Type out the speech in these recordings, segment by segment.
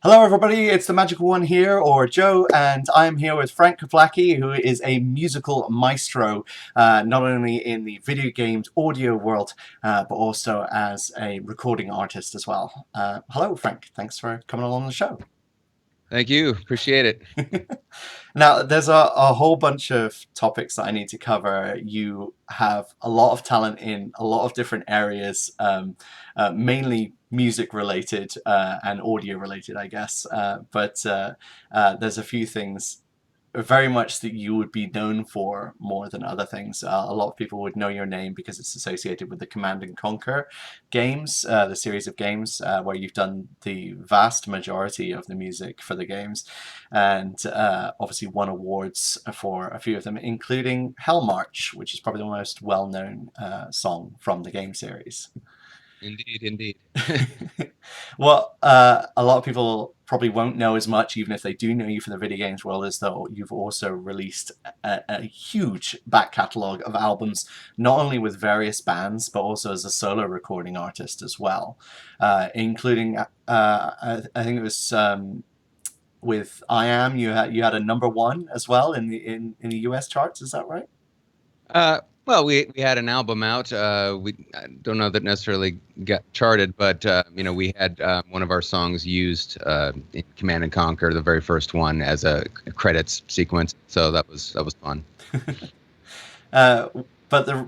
Hello, everybody. It's the Magical One here, or Joe, and I am here with Frank Klepacki, who is a musical maestro, not only in the video games audio world, but also as a recording artist as well. Hello, Frank. Thanks for coming along the show. Thank you. Appreciate it. Now, there's a whole bunch of topics that I need to cover. You have a lot of talent in a lot of different areas, mainly music related and audio related, I guess. But there's a few things very much that you would be known for more than other things. A lot of people would know your name because it's associated with the Command and Conquer games, the series of games where you've done the vast majority of the music for the games, and obviously won awards for a few of them, including Hell March, which is probably the most well-known song from the game series. Indeed, indeed. Well, a lot of people probably won't know as much, even if they do know you from the video games world, as though you've also released a huge back catalogue of albums, not only with various bands, but also as a solo recording artist as well, including, I think it was with I Am, you had a number one as well in the US charts, is that right? Well, we had an album out. I don't know that necessarily got charted, but we had one of our songs used in Command and Conquer, the very first one, as a credits sequence. So that was fun. But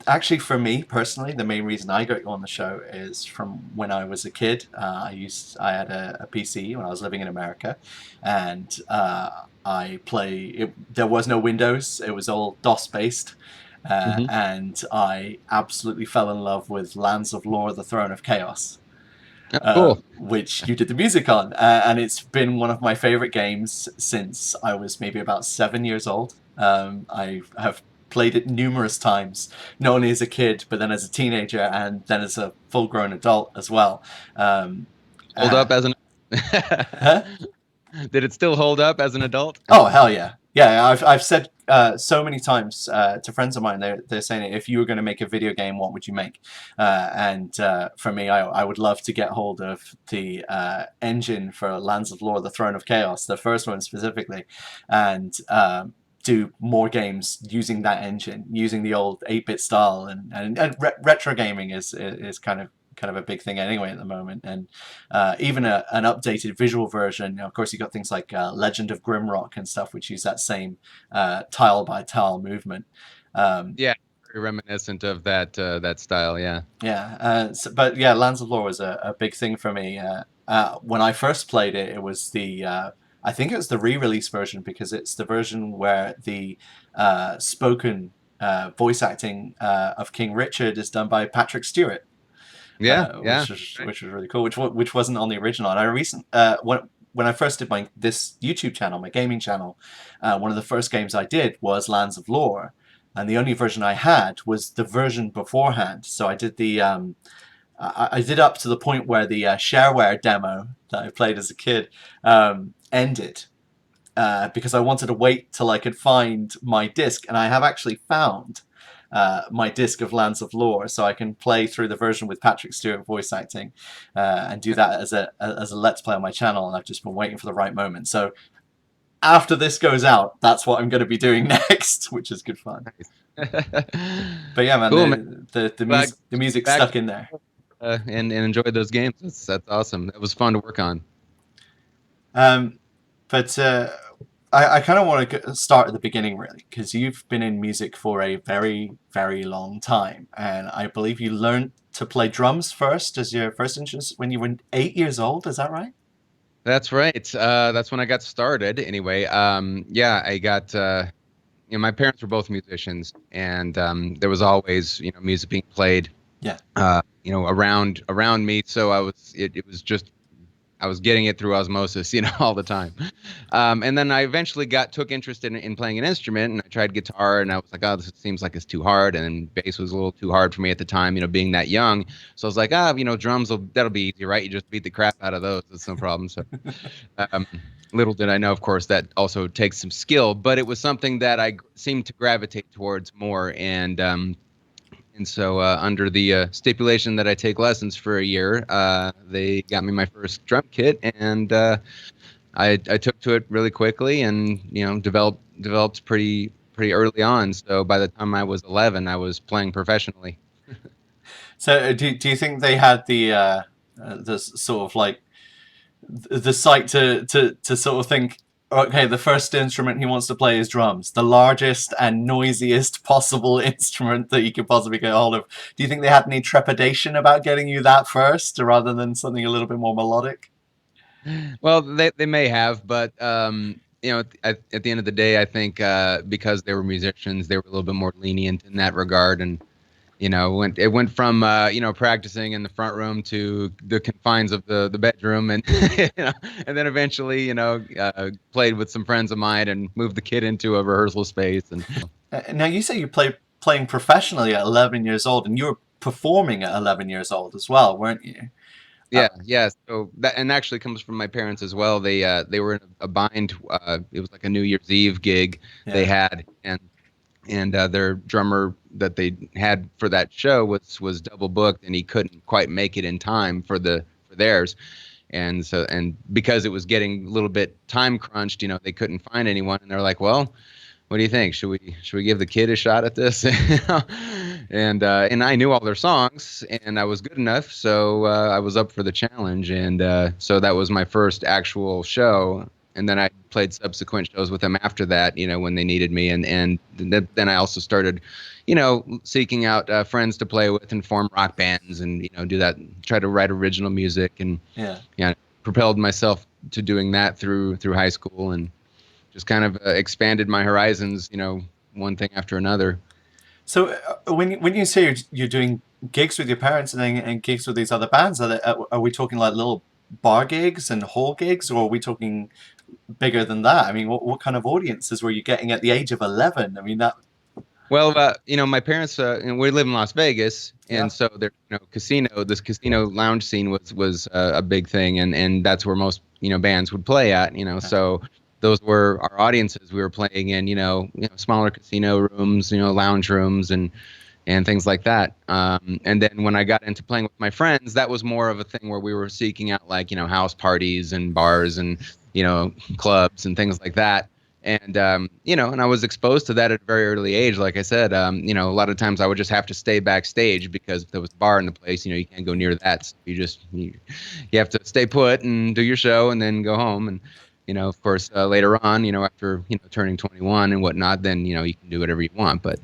actually, for me personally, the main reason I got you on the show is from when I was a kid. I had a PC when I was living in America, and there was no Windows. It was all DOS based. Hmm. And I absolutely fell in love with Lands of Lore: The Throne of Chaos, Oh, cool. which you did the music on, and it's been one of my favorite games since I was maybe about 7 years old. I have played it numerous times, not only as a kid, but then as a teenager, and then as a full-grown adult as well. Um, Hold uh, up as an. huh? Did it still hold up as an adult? Oh, hell yeah. Yeah, I've said so many times to friends of mine, they're saying, if you were going to make a video game, what would you make? And for me, I would love to get hold of the engine for Lands of Lore: The Throne of Chaos, the first one specifically, and do more games using that engine, using the old 8-bit style, and retro gaming is kind of a big thing anyway at the moment, and even an updated visual version. Of course, you got things like Legend of Grimrock and stuff, which use that same tile by tile movement. Um, Yeah, very reminiscent of that style. Yeah. yeah, but yeah, Lands of Lore was a big thing for me. When I first played it, it was I think it was the re-release version, because it's the version where the spoken voice acting of King Richard is done by Patrick Stewart. Yeah. Yeah. Which was really cool. Which wasn't on the original. And when I first did this YouTube channel, my gaming channel, one of the first games I did was Lands of Lore, and the only version I had was the version beforehand. So I did I did up to the point where the shareware demo that I played as a kid ended. Because I wanted to wait till I could find my disc, and I have actually found my disc of Lands of Lore, so I can play through the version with Patrick Stewart voice acting, and do that as a let's play on my channel. And I've just been waiting for the right moment. So after this goes out, that's what I'm going to be doing next, which is good fun. But yeah, man, Cool, man. the music Back stuck in there. and enjoyed those games. That's awesome. It was fun to work on. Um, but I kind of want to start at the beginning, really, because you've been in music for a very, very long time. And I believe you learned to play drums first as your first instrument when you were 8 years old. Is that right? That's right. That's when I got started. Anyway, yeah, I got. My parents were both musicians, and there was always, music being played, Yeah. around me. So it was just I was getting it through osmosis, all the time. And then I eventually took interest in playing an instrument, and I tried guitar, and I was like, oh, this seems like it's too hard. And then bass was a little too hard for me at the time, being that young. So I was like, drums that'll be easy, right? You just beat the crap out of those. It's no problem. So, um, little did I know, of course, that also takes some skill, but it was something that I seemed to gravitate towards more. And And so under the stipulation that I take lessons for a year, they got me my first drum kit, and I took to it really quickly, and developed pretty early on. So by the time I was 11, I was playing professionally. So do you think they had the sort of like the sight to sort of think, okay, the first instrument he wants to play is drums, the largest and noisiest possible instrument that you could possibly get a hold of. Do you think they had any trepidation about getting you that first, rather than something a little bit more melodic? Well, they may have, but at the end of the day, I think because they were musicians, they were a little bit more lenient in that regard, and it went from practicing in the front room to the confines of the bedroom, and and then eventually played with some friends of mine and moved the kid into a rehearsal space. And Now you say you playing professionally at 11 years old, and you were performing at 11 years old as well, weren't you? Uh, yeah. So that and actually comes from my parents as well. They were in a bind. It was like a New Year's Eve gig they yeah. had, and their drummer that they had for that show was double booked, and he couldn't quite make it in time for theirs. And because it was getting a little bit time crunched, they couldn't find anyone, and they're like, well, what do you think? Should we give the kid a shot at this? And I knew all their songs, and I was good enough, so I was up for the challenge, and so that was my first actual show. And then I played subsequent shows with them after that, when they needed me, and then I also started, seeking out friends to play with and form rock bands, and do that, try to write original music, and Yeah. propelled myself to doing that through high school, and just kind of expanded my horizons, one thing after another. So when you say you're doing gigs with your parents and gigs with these other bands, are we talking like little bar gigs and hall gigs, or are we talking bigger than that? I mean, what kind of audiences were you getting at the age of 11? I mean, that, Well, my parents, we live in Las Vegas, yeah. and so there, this casino lounge scene was a big thing, and that's where most bands would play at, so those were our audiences. We were playing in smaller casino rooms, lounge rooms, and things like that. And then when I got into playing with my friends, that was more of a thing where we were seeking out like house parties and bars and clubs and things like that. And and I was exposed to that at a very early age. Like I said, a lot of times I would just have to stay backstage because if there was a bar in the place, you can't go near that. So you have to stay put and do your show and then go home. And of course, later on, after turning 21 and whatnot, then you can do whatever you want. But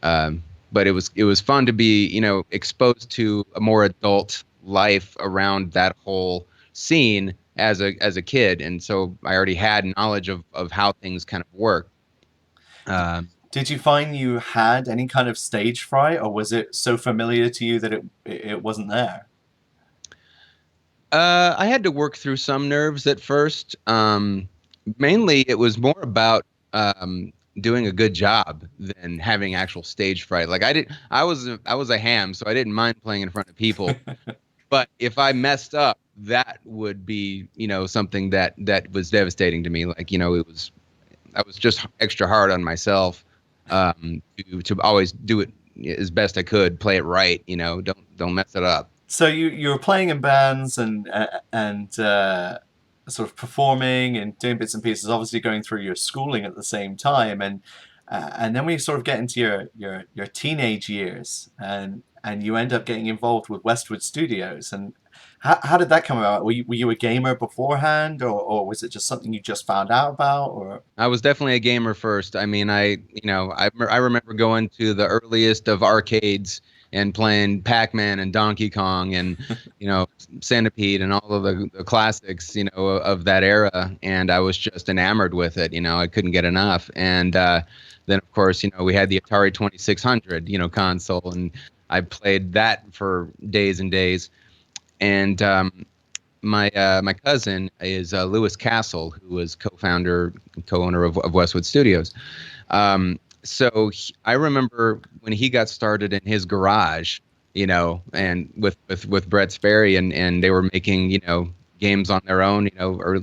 it was fun to be exposed to a more adult life around that whole scene as a kid, and so I already had knowledge of how things kind of work. Um, Did you find you had any kind of stage fright, or was it so familiar to you that it wasn't there? I had to work through some nerves at first. Mainly, it was more about doing a good job than having actual stage fright. Like I was a ham, so I didn't mind playing in front of people. But if I messed up, that would be, something that was devastating to me. Like, I was just extra hard on myself, to always do it as best I could, play it right, don't mess it up. So you were playing in bands and sort of performing and doing bits and pieces, obviously going through your schooling at the same time, and then we sort of get into your teenage years, and you end up getting involved with Westwood Studios. And how did that come about? Were you a gamer beforehand, or was it just something you just found out about, or? I was definitely a gamer first. I mean, I remember going to the earliest of arcades and playing Pac-Man and Donkey Kong and, Centipede and all of the classics, of that era. And I was just enamored with it. I couldn't get enough. And then, of course, we had the Atari 2600, console, and I played that for days and days. And my cousin is Lewis Castle, who was co-owner of Westwood Studios. So I remember when he got started in his garage, and with Brett Sperry, and they were making games on their own,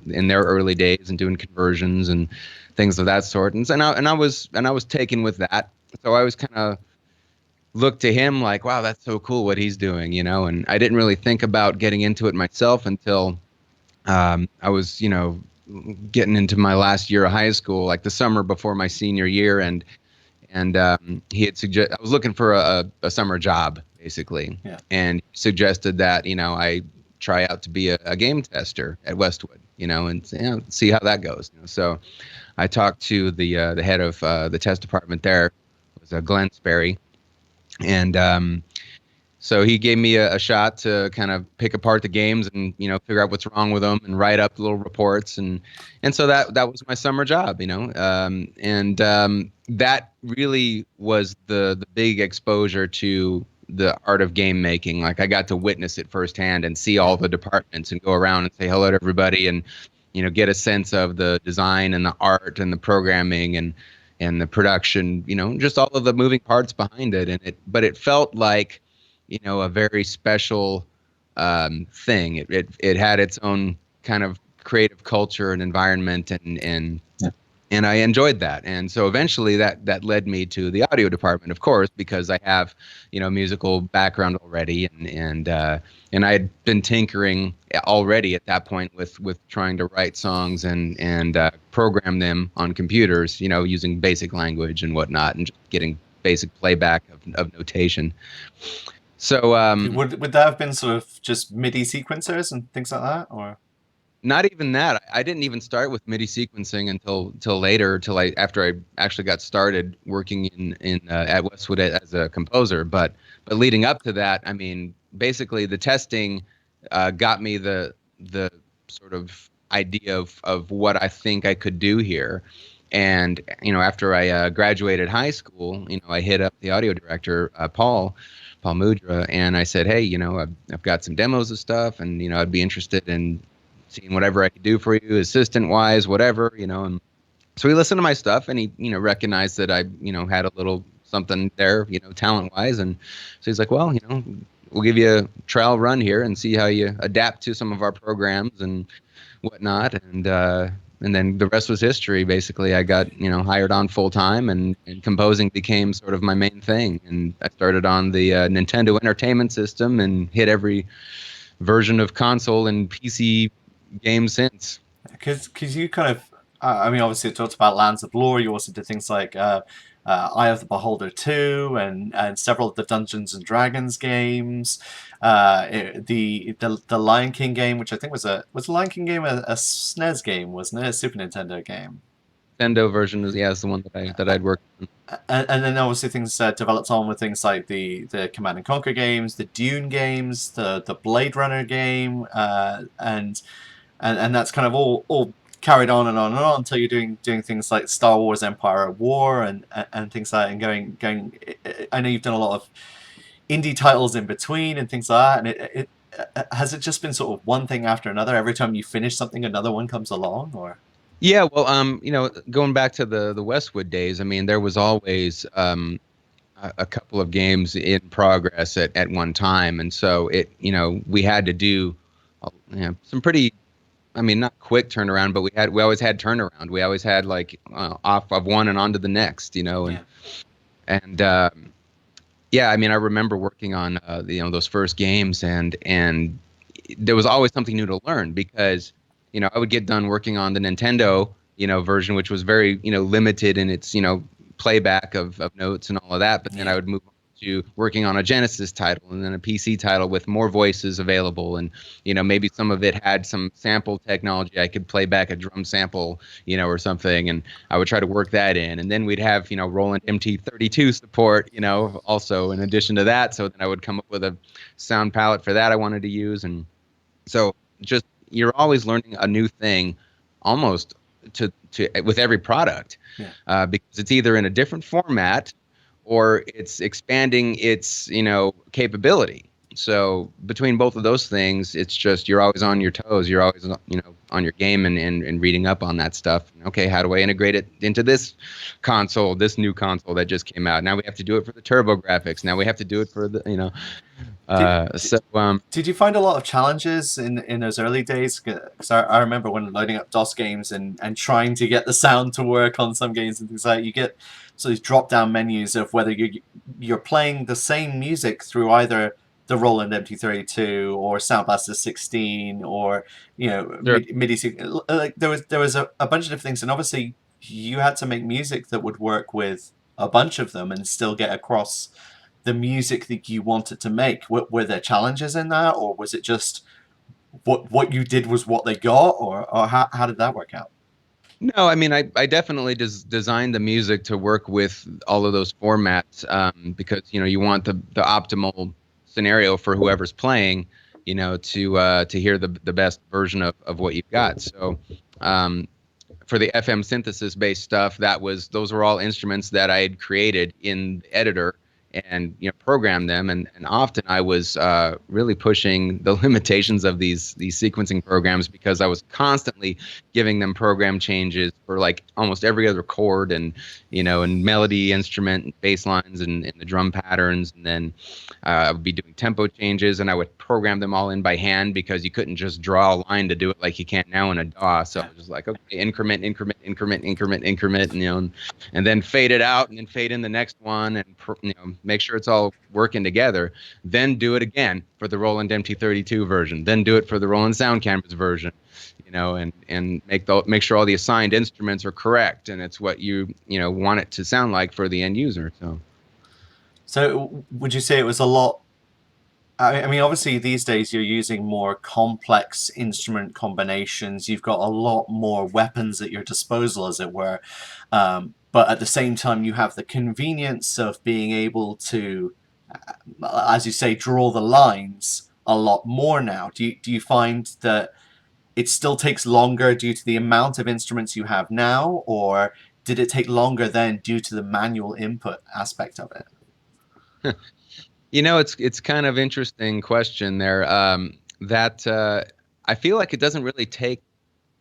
in their early days and doing conversions and things of that sort. And I was taken with that. So I was kind of look to him like, wow, that's so cool what he's doing, and I didn't really think about getting into it myself until I was, getting into my last year of high school, like the summer before my senior year, and he had I was looking for a summer job basically, Yeah. and he suggested that I try out to be a game tester at Westwood, and see how that goes. So I talked to the head of the test department there, it was Glenn Sperry, and so he gave me a shot to kind of pick apart the games and figure out what's wrong with them and write up little reports, and so that was my summer job, and that really was the big exposure to the art of game making. Like I got to witness it firsthand and see all the departments and go around and say hello to everybody and get a sense of the design and the art and the programming and the production, just all of the moving parts behind it. But it felt like a very special thing. It had its own kind of creative culture and environment, and I enjoyed that. And so eventually that led me to the audio department, of course, because I have musical background already, and I had been tinkering already at that point with trying to write songs and program them on computers, using basic language and whatnot, and just getting basic playback of notation. So Would that have been sort of just MIDI sequencers and things like that, or? not even that. I didn't even start with MIDI sequencing until later, after I actually got started working in at Westwood as a composer. But leading up to that, I mean, basically the testing got me the sort of idea of what I think I could do here. And after I graduated high school, I hit up the audio director, Paul Mudra, and I said, hey, I've got some demos of stuff, and I'd be interested in seeing whatever I could do for you, assistant wise, whatever, and so he listened to my stuff, and he recognized that I had a little something there, talent wise, and so he's like, well, we'll give you a trial run here and see how you adapt to some of our programs and whatnot, and then the rest was history. Basically, I got hired on full time, and composing became sort of my main thing. And I started on the Nintendo Entertainment System and hit every version of console and PC games since. Because you kind of, I mean, obviously you talked about Lands of Lore. You also did things like Eye of the Beholder 2 and several of the Dungeons and Dragons games. The Lion King game, which I think was the Lion King game a SNES game, wasn't it? A Super Nintendo game. Nintendo version is the one that I'd worked on. And then obviously things developed on with things like the Command and Conquer games, the Dune games, the Blade Runner game, and that's kind of all carried on and on and on until you're doing things like Star Wars Empire at War and things like that, and going. I know you've done a lot of indie titles in between and things like that, and it has it just been sort of one thing after another? Every time you finish something, another one comes along, or? Yeah, well, going back to the Westwood days, I mean, there was always a couple of games in progress at one time, and so we had to do some pretty, I mean, not quick turnaround, but we always had turnaround. We always had like off of one and on to the next, and yeah, I mean, I remember working on those first games, and there was always something new to learn because I would get done working on the Nintendo version, which was very limited in its playback of notes and all of that, but then I would move on to working on a Genesis title and then a PC title with more voices available, and maybe some of it had some sample technology. I could play back a drum sample or something, and I would try to work that in, and then we'd have Roland MT32 support also in addition to that, so then I would come up with a sound palette for that I wanted to use. And so just you're always learning a new thing almost to with every product, because it's either in a different format or it's expanding its capability. So between both of those things, it's just you're always on your toes. You're always on your game and reading up on that stuff. Okay, how do I integrate it into this console, this new console that just came out? Now we have to do it for the turbo graphics. Now we have to do it for the Did, so did you find a lot of challenges in those early days? Because I remember when loading up DOS games and trying to get the sound to work on some games and things like that, you get so these drop down menus of whether you're playing the same music through either the Roland MT32 or Sound Blaster 16 or sure. MIDI. Like there was a bunch of different things, and obviously you had to make music that would work with a bunch of them and still get across the music that you wanted to make. Were there challenges in that, or was it just what you did was what they got, or how did that work out? No, I mean, I definitely designed the music to work with all of those formats because you want the optimal scenario for whoever's playing, to hear the best version of what you've got. So for the FM synthesis based stuff, those were all instruments that I had created in the editor and programmed them, and often I was really pushing the limitations of these sequencing programs because I was constantly giving them program changes for like almost every other chord and melody, instrument, bass lines, and the drum patterns, and then I would be doing tempo changes, and I would program them all in by hand because you couldn't just draw a line to do it like you can now in a DAW. So I was just like, okay, increment, increment, increment, increment, increment, and then fade it out, and then fade in the next one, and make sure it's all working together. Then do it again for the Roland MT32 version. Then do it for the Roland Sound Cameras version. And make sure all the assigned instruments are correct, and it's what you want it to sound like for the end user. So would you say it was a lot? I mean, obviously these days you're using more complex instrument combinations. You've got a lot more weapons at your disposal, as it were. But at the same time, you have the convenience of being able to, as you say, draw the lines a lot more now. Do you find that it still takes longer due to the amount of instruments you have now, or did it take longer then due to the manual input aspect of it? It's kind of interesting question there. That I feel like it doesn't really take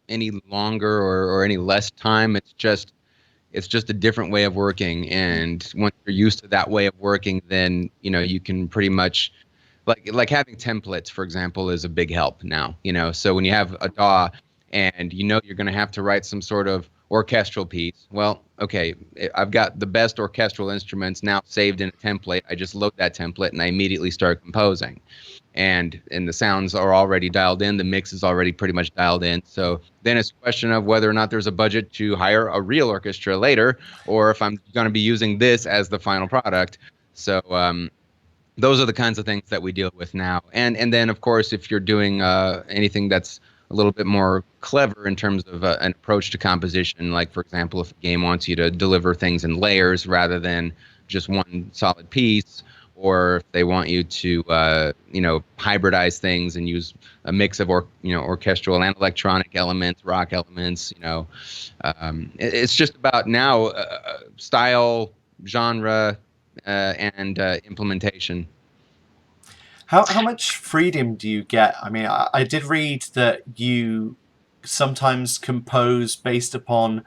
any longer or any less time. It's just a different way of working, and once you're used to that way of working, then you can pretty much like having templates, for example, is a big help now. So when you have a DAW and you're going to have to write some sort of orchestral piece, well, okay, I've got the best orchestral instruments now saved in a template. I just load that template and I immediately start composing. And the sounds are already dialed in, the mix is already pretty much dialed in. So then it's a question of whether or not there's a budget to hire a real orchestra later, or if I'm going to be using this as the final product. So those are the kinds of things that we deal with now. And then, of course, if you're doing anything that's a little bit more clever in terms of an approach to composition, like, for example, if a game wants you to deliver things in layers rather than just one solid piece, or if they want you to, hybridize things and use a mix of orchestral and electronic elements, rock elements, it's just about now style, genre, and implementation. How much freedom do you get? I mean, I did read that you sometimes compose based upon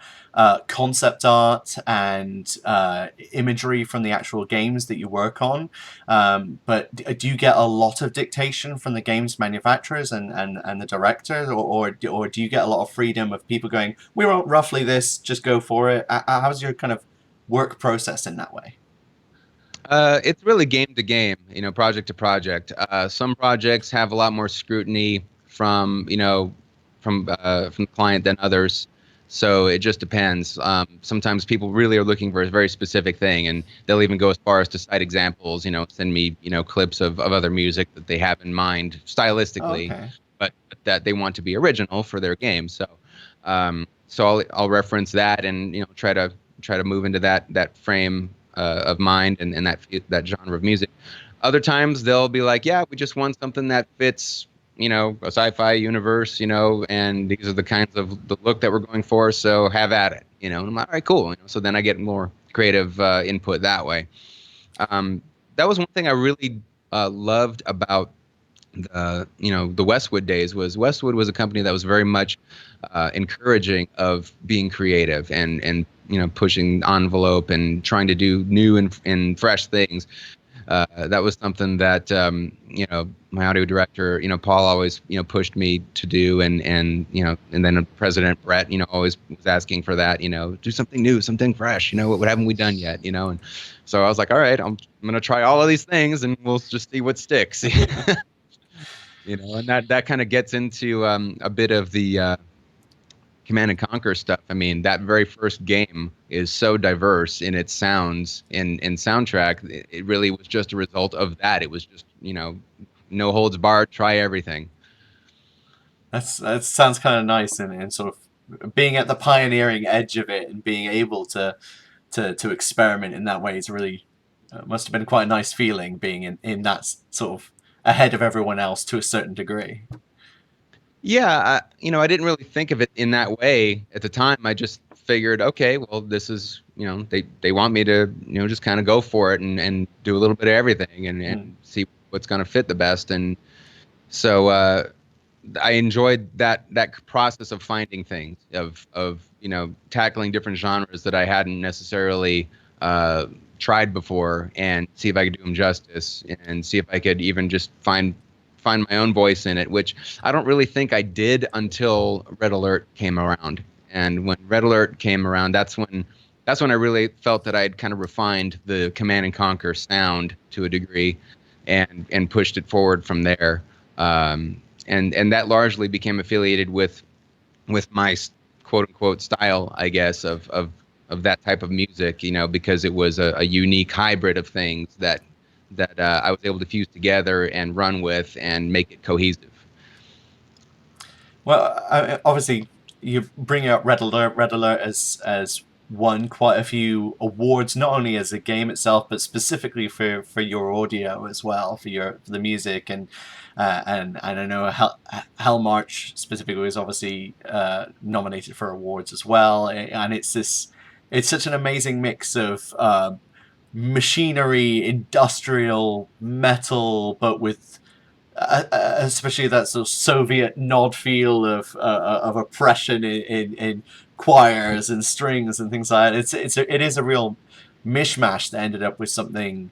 concept art and imagery from the actual games that you work on. But do you get a lot of dictation from the games manufacturers and the directors, or do you get a lot of freedom of people going, we want roughly this, just go for it? How's your kind of work process in that way? It's really game to game, project to project. Some projects have a lot more scrutiny from the client than others. So it just depends. Sometimes people really are looking for a very specific thing, and they'll even go as far as to cite examples. Send me clips of other music that they have in mind stylistically, Okay. but that they want to be original for their game. So I'll reference that and try to move into that frame of mind and that genre of music. Other times they'll be like, yeah, we just want something that fits, a sci-fi universe, and these are the kinds of the look that we're going for. So have at it, And I'm like, all right, cool. So then I get more creative input that way. That was one thing I really loved about the Westwood days was Westwood was a company that was very much encouraging of being creative and pushing the envelope and trying to do new and fresh things. That was something that my audio director, Paul, always pushed me to do, and then President Brett always was asking for that, do something new, something fresh, what haven't we done yet, and so I was like, all right, I'm gonna try all of these things and we'll just see what sticks. And that kind of gets into a bit of the Command and Conquer stuff. I mean, that very first game is so diverse in its sounds and soundtrack. It really was just a result of that. It was just, no holds barred, try everything. That sounds kind of nice, and sort of being at the pioneering edge of it and being able to experiment in that way is really must have been quite a nice feeling, being in that sort of ahead of everyone else to a certain degree. Yeah, I didn't really think of it in that way at the time. I just figured, okay, well, this is, they want me to, just kind of go for it and do a little bit of everything and see what's going to fit the best. And so I enjoyed that process of finding things, of tackling different genres that I hadn't necessarily tried before, and see if I could do them justice, and see if I could even just find my own voice in it, which I don't really think I did until Red Alert came around. And when Red Alert came around, that's when I really felt that I'd kind of refined the Command and Conquer sound to a degree, and pushed it forward from there. And that largely became affiliated with my quote unquote style, I guess, of that type of music, because it was a unique hybrid of things that I was able to fuse together and run with and make it cohesive. Well, obviously, you bring out Red Alert. Red Alert as won quite a few awards, not only as a game itself, but specifically for your audio as well, for the music, and I know Hell March specifically was obviously nominated for awards as well, and it's such an amazing mix of machinery, industrial metal, but with especially that sort of Soviet nod feel of oppression in choirs and strings and things like that. It is a real mishmash that ended up with something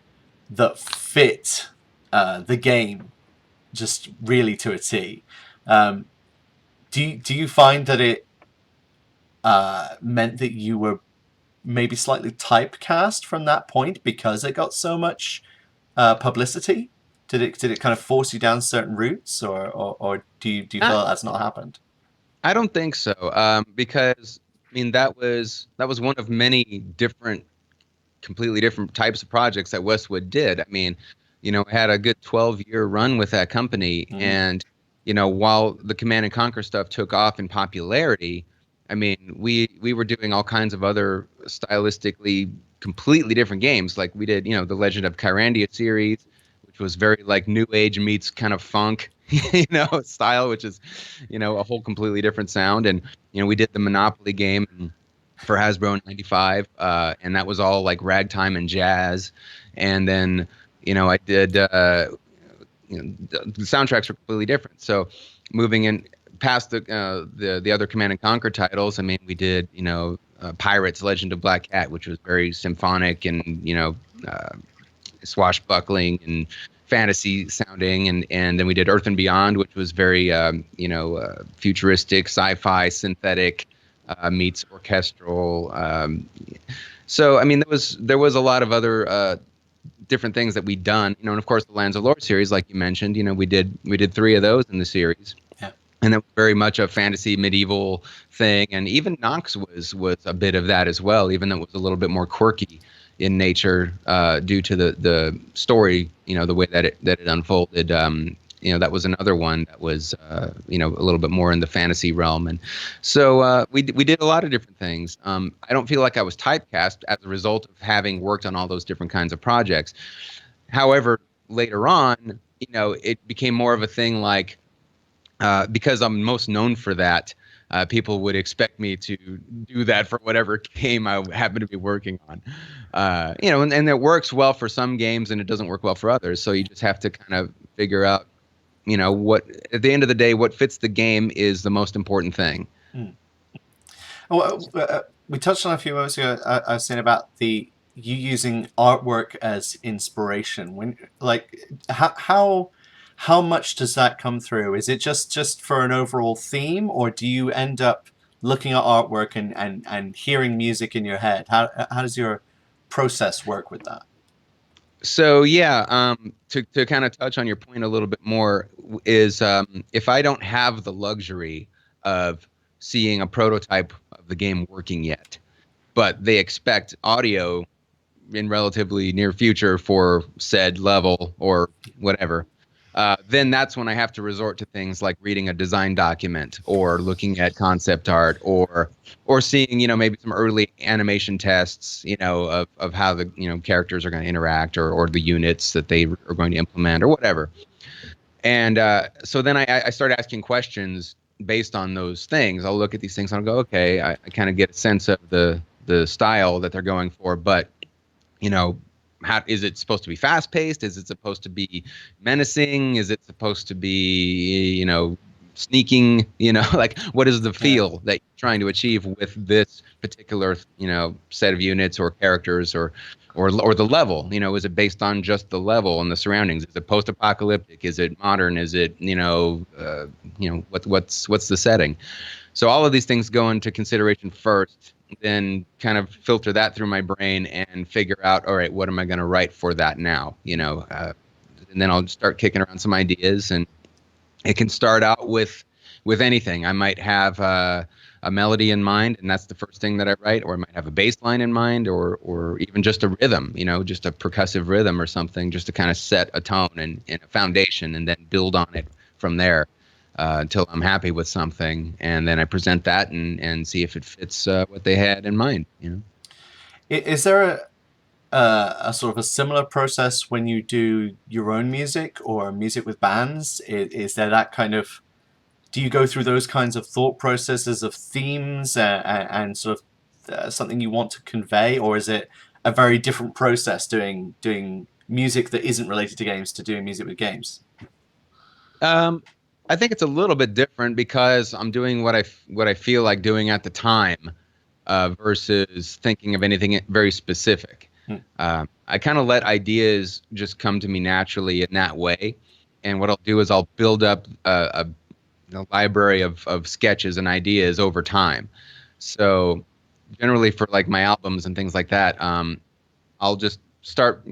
that fit the game just really to a T. Do you find that it meant that you were maybe slightly typecast from that point because it got so much publicity? Did it kind of force you down certain routes, or do you feel that's not happened? I don't think so, because I mean that was one of many completely different types of projects that Westwood did. I mean, I had a good 12-year run with that company, and while the Command and Conquer stuff took off in popularity, I mean, we were doing all kinds of other stylistically completely different games. Like we did, the Legend of Kyrandia series, which was very like new age meets kind of funk, style, which is, a whole completely different sound. And, we did the Monopoly game for Hasbro in '95, and that was all like ragtime and jazz. And then, I did, the soundtracks were completely different. So moving in past the other Command and Conquer titles, I mean, we did, Pirates, Legend of Black Cat, which was very symphonic and, swashbuckling and fantasy sounding, and then we did Earth and Beyond, which was very futuristic, sci-fi, synthetic meets orchestral. So I mean, there was a lot of other different things that we'd done, and of course the Lands of Lore series, like you mentioned, we did 3 of those in the series. Yeah. And that was very much a fantasy medieval thing, and even Nox was a bit of that as well, even though it was a little bit more quirky in nature due to the story, the way that it unfolded. That was another one that was a little bit more in the fantasy realm, and so we did a lot of different things. I don't feel like I was typecast as a result of having worked on all those different kinds of projects. However, later on, it became more of a thing like because I'm most known for that. people would expect me to do that for whatever game I happen to be working on. And it works well for some games and it doesn't work well for others. So you just have to kind of figure out, what at the end of the day, what fits the game is the most important thing. Well, we touched on a few moments ago. I was saying about you using artwork as inspiration. When how much does that come through? Is it just for an overall theme, or do you end up looking at artwork and hearing music in your head? How does your process work with that? So yeah, to kind of touch on your point a little bit more is if I don't have the luxury of seeing a prototype of the game working yet, but they expect audio in relatively near future for said level or whatever, then that's when I have to resort to things like reading a design document or looking at concept art or seeing, maybe some early animation tests, of how the, characters are going to interact or the units that they are going to implement or whatever. And so then I start asking questions based on those things. I'll look at these things and I'll go, okay, I kind of get a sense of the style that they're going for, but how is it supposed to be fast paced? Is it supposed to be menacing? Is it supposed to be, sneaking? Like what is the feel that you're trying to achieve with this particular, set of units or characters or the level? Is it based on just the level and the surroundings? Is it post apocalyptic? Is it modern? Is it what's the setting? So all of these things go into consideration first, then kind of filter that through my brain and figure out, all right, what am I going to write for that now? And then I'll start kicking around some ideas, and it can start out with anything. I might have a melody in mind, and that's the first thing that I write, or I might have a bass line in mind, or even just a rhythm, just a percussive rhythm or something, just to kind of set a tone and a foundation, and then build on it from there. Until I'm happy with something, and then I present that and see if it fits what they had in mind. Is there a sort of a similar process when you do your own music or music with bands? Is there that kind of? Do you go through those kinds of thought processes of themes and sort of something you want to convey, or is it a very different process doing music that isn't related to games to doing music with games? I think it's a little bit different because I'm doing what I feel like doing at the time, versus thinking of anything very specific. I kind of let ideas just come to me naturally in that way, and what I'll do is I'll build up a library of sketches and ideas over time. So generally for like my albums and things like that, I'll just start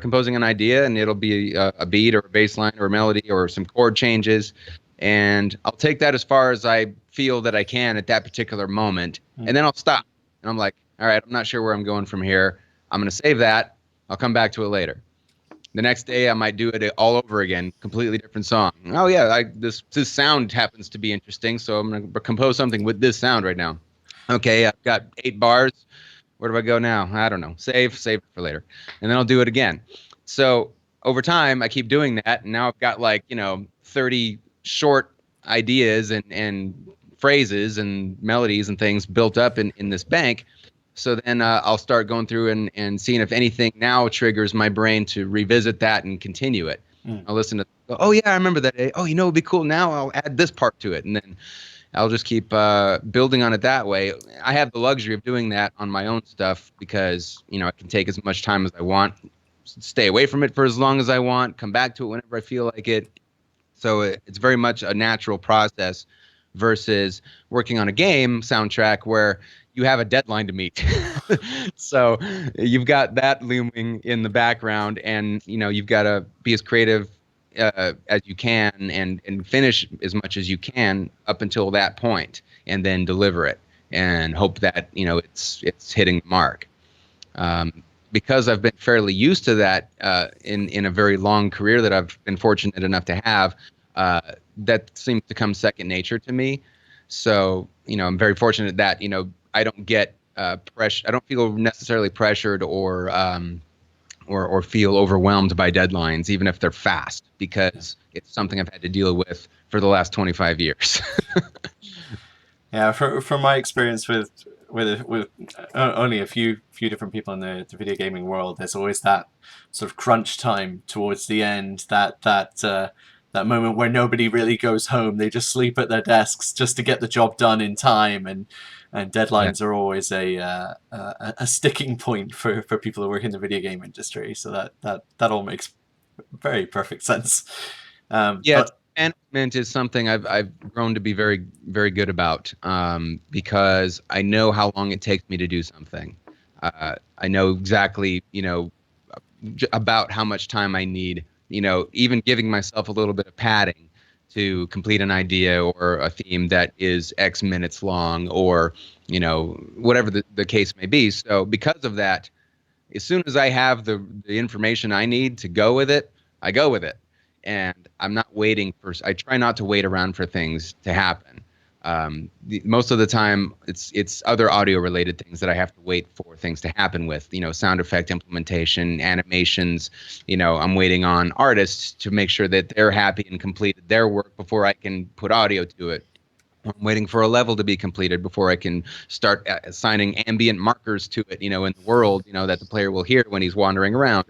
composing an idea, and it'll be a beat or a bass line or a melody or some chord changes, and I'll take that as far as I feel that I can at that particular moment, and then I'll stop, and I'm like, all right, I'm not sure where I'm going from here. I'm going to save that. I'll come back to it later. The next day I might do it all over again, completely different song. Oh yeah, this sound happens to be interesting, so I'm going to compose something with this sound right now. Okay, I've got 8 bars. Where do I go now? I don't know. Save it for later. And then I'll do it again. So over time, I keep doing that. And now I've got 30 short ideas and phrases and melodies and things built up in this bank. So then I'll start going through and seeing if anything now triggers my brain to revisit that and continue it. I'll listen to, oh yeah, I remember that day. Oh, it'd be cool. Now I'll add this part to it. And then I'll just keep building on it that way. I have the luxury of doing that on my own stuff because, I can take as much time as I want, stay away from it for as long as I want, come back to it whenever I feel like it. So it's very much a natural process versus working on a game soundtrack where you have a deadline to meet. So you've got that looming in the background, and, you've got to be as creative as you can and finish as much as you can up until that point, and then deliver it and hope that it's hitting the mark. Because I've been fairly used to that in a very long career that I've been fortunate enough to have, that seems to come second nature to me. So I'm very fortunate that I don't get pressure. I don't feel necessarily pressured or feel overwhelmed by deadlines, even if they're fast, because it's something I've had to deal with for the last 25 years. Yeah, from my experience with only a few different people in the video gaming world, there's always that sort of crunch time towards the end, that moment where nobody really goes home. They just sleep at their desks just to get the job done in time, and Yeah. deadlines are always a sticking point for people who work in the video game industry. So that all makes very perfect sense. Yeah, But management is something I've grown to be very very good about, because I know how long it takes me to do something. I know exactly, about how much time I need. Even giving myself a little bit of padding to complete an idea or a theme that is X minutes long, or whatever the case may be. So because of that, as soon as I have the information I need to go with it, I go with it. And I'm not waiting for, I try not to wait around for things to happen. Most of the time, it's other audio related things that I have to wait for things to happen with, sound effect implementation, animations. I'm waiting on artists to make sure that they're happy and completed their work before I can put audio to it. I'm waiting for a level to be completed before I can start assigning ambient markers to it, in the world, that the player will hear when he's wandering around.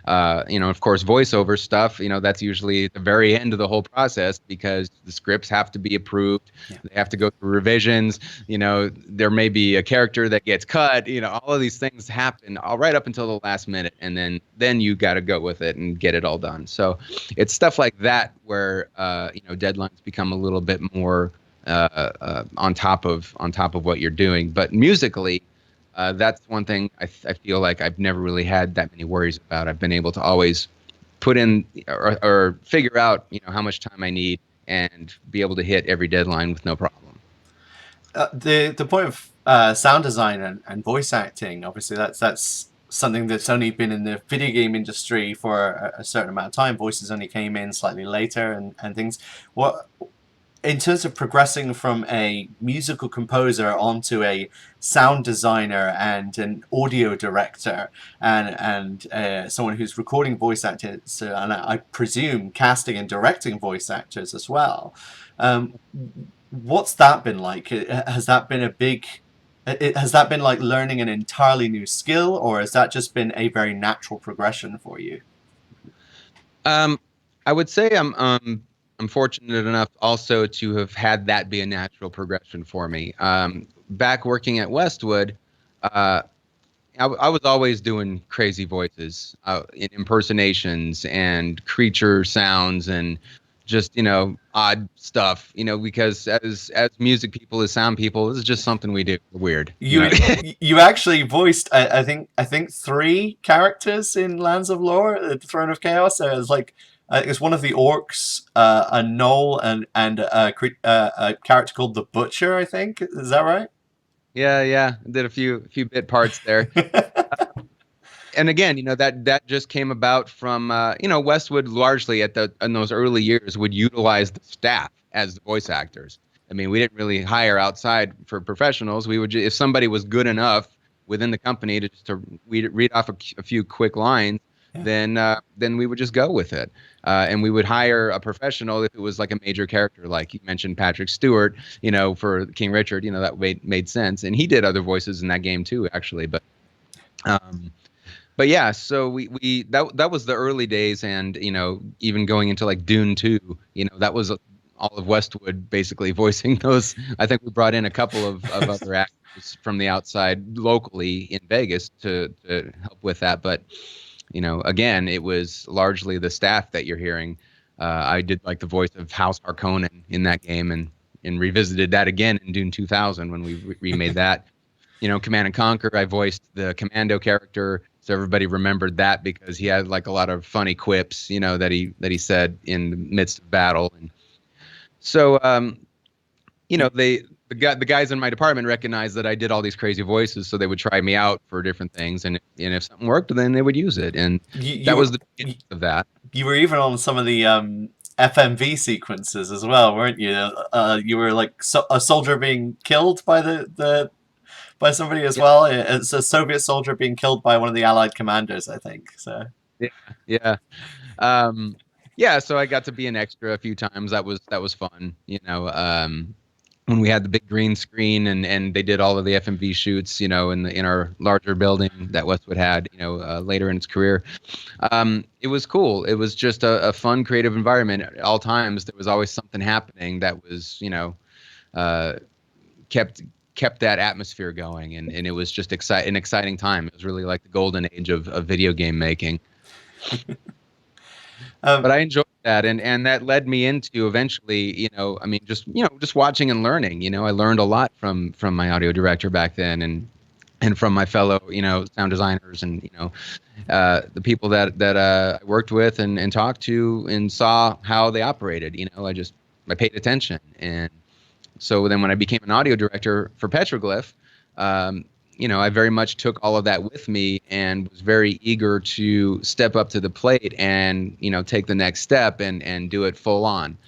Of course, voiceover stuff, that's usually the very end of the whole process, because the scripts have to be approved. yeah. They have to go through revisions. There may be a character that gets cut. All of these things happen all right up until the last minute, and then you got to go with it and get it all done. So it's stuff like that where deadlines become a little bit more on top of what you're doing. But musically, that's one thing I feel like I've never really had that many worries about. I've been able to always put in or figure out how much time I need and be able to hit every deadline with no problem. The point of sound design and voice acting, obviously, that's something that's only been in the video game industry for a certain amount of time. Voices only came in slightly later, and things. What in terms of progressing from a musical composer onto a sound designer and an audio director, and someone who's recording voice actors, and I presume casting and directing voice actors as well. Um, what's that been like? Has that been a big? Has that been like learning an entirely new skill, or has that just been a very natural progression for you? Um, I would say I'm fortunate enough also to have had that be a natural progression for me. Back working at Westwood, I was always doing crazy voices, impersonations and creature sounds, and just odd stuff. Because as music people, as sound people, this is just something we do. We're weird. You actually voiced I think three characters in Lands of Lore, the Throne of Chaos. It's like it's one of the orcs, a gnoll, and a character called the Butcher. I think is that right? Yeah, yeah. Did a few bit parts there. And again, that just came about from Westwood largely in those early years would utilize the staff as the voice actors. I mean, we didn't really hire outside for professionals. We would if somebody was good enough within the company to read off a few quick lines, Yeah. then we would just go with it. And we would hire a professional if it was like a major character, like you mentioned Patrick Stewart, for King Richard. That made sense, and he did other voices in that game too, actually. Um, but yeah, so that was the early days, and even going into like Dune 2, that was all of Westwood basically voicing those. I think we brought in a couple of other actors from the outside locally in Vegas to help with that, but again, it was largely the staff that you're hearing. I did like the voice of House Harkonnen in that game, and revisited that again in Dune 2000 when we remade that. Command and Conquer, I voiced the Commando character, so everybody remembered that because he had like a lot of funny quips, that he said in the midst of battle. And so, the guys in my department recognized that I did all these crazy voices, so they would try me out for different things, and if something worked, then they would use it, and You that you was were the beginning of that. you were even on some of the FMV sequences as well, weren't you? You were like a soldier being killed by the by somebody as Yeah, well. It's a Soviet soldier being killed by one of the Allied commanders, I think. So yeah, yeah. Yeah, so I got to be an extra a few times. That was fun. when we had the big green screen and they did all of the FMV shoots, in our larger building that Westwood had, later in its career. It was cool. It was just a fun, creative environment at all times. There was always something happening that was, uh, kept kept that atmosphere going, and it was just an exciting time. It was really like the golden age of video game making. But I enjoyed that, and that led me into eventually, just watching and learning. I learned a lot from my audio director back then, and from my fellow, sound designers, and the people that I worked with and talked to and saw how they operated. I paid attention, and so then when I became an audio director for Petroglyph, I very much took all of that with me and was very eager to step up to the plate and, take the next step and do it full on.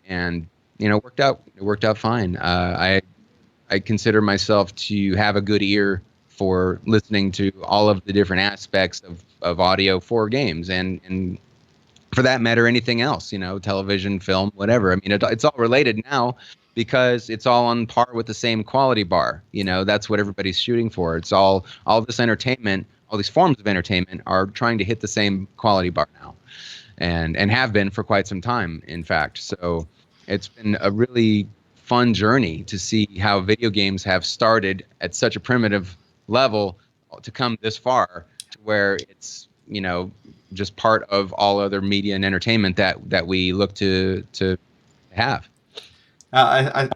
And, it worked out fine. I consider myself to have a good ear for listening to all of the different aspects of audio for games and for that matter, anything else, television, film, whatever. I mean, it's all related now because it's all on par with the same quality bar. That's what everybody's shooting for. It's all this entertainment, all these forms of entertainment are trying to hit the same quality bar now, and have been for quite some time, in fact. So it's been a really fun journey to see how video games have started at such a primitive level to come this far to where it's, just part of all other media and entertainment that we look to have. I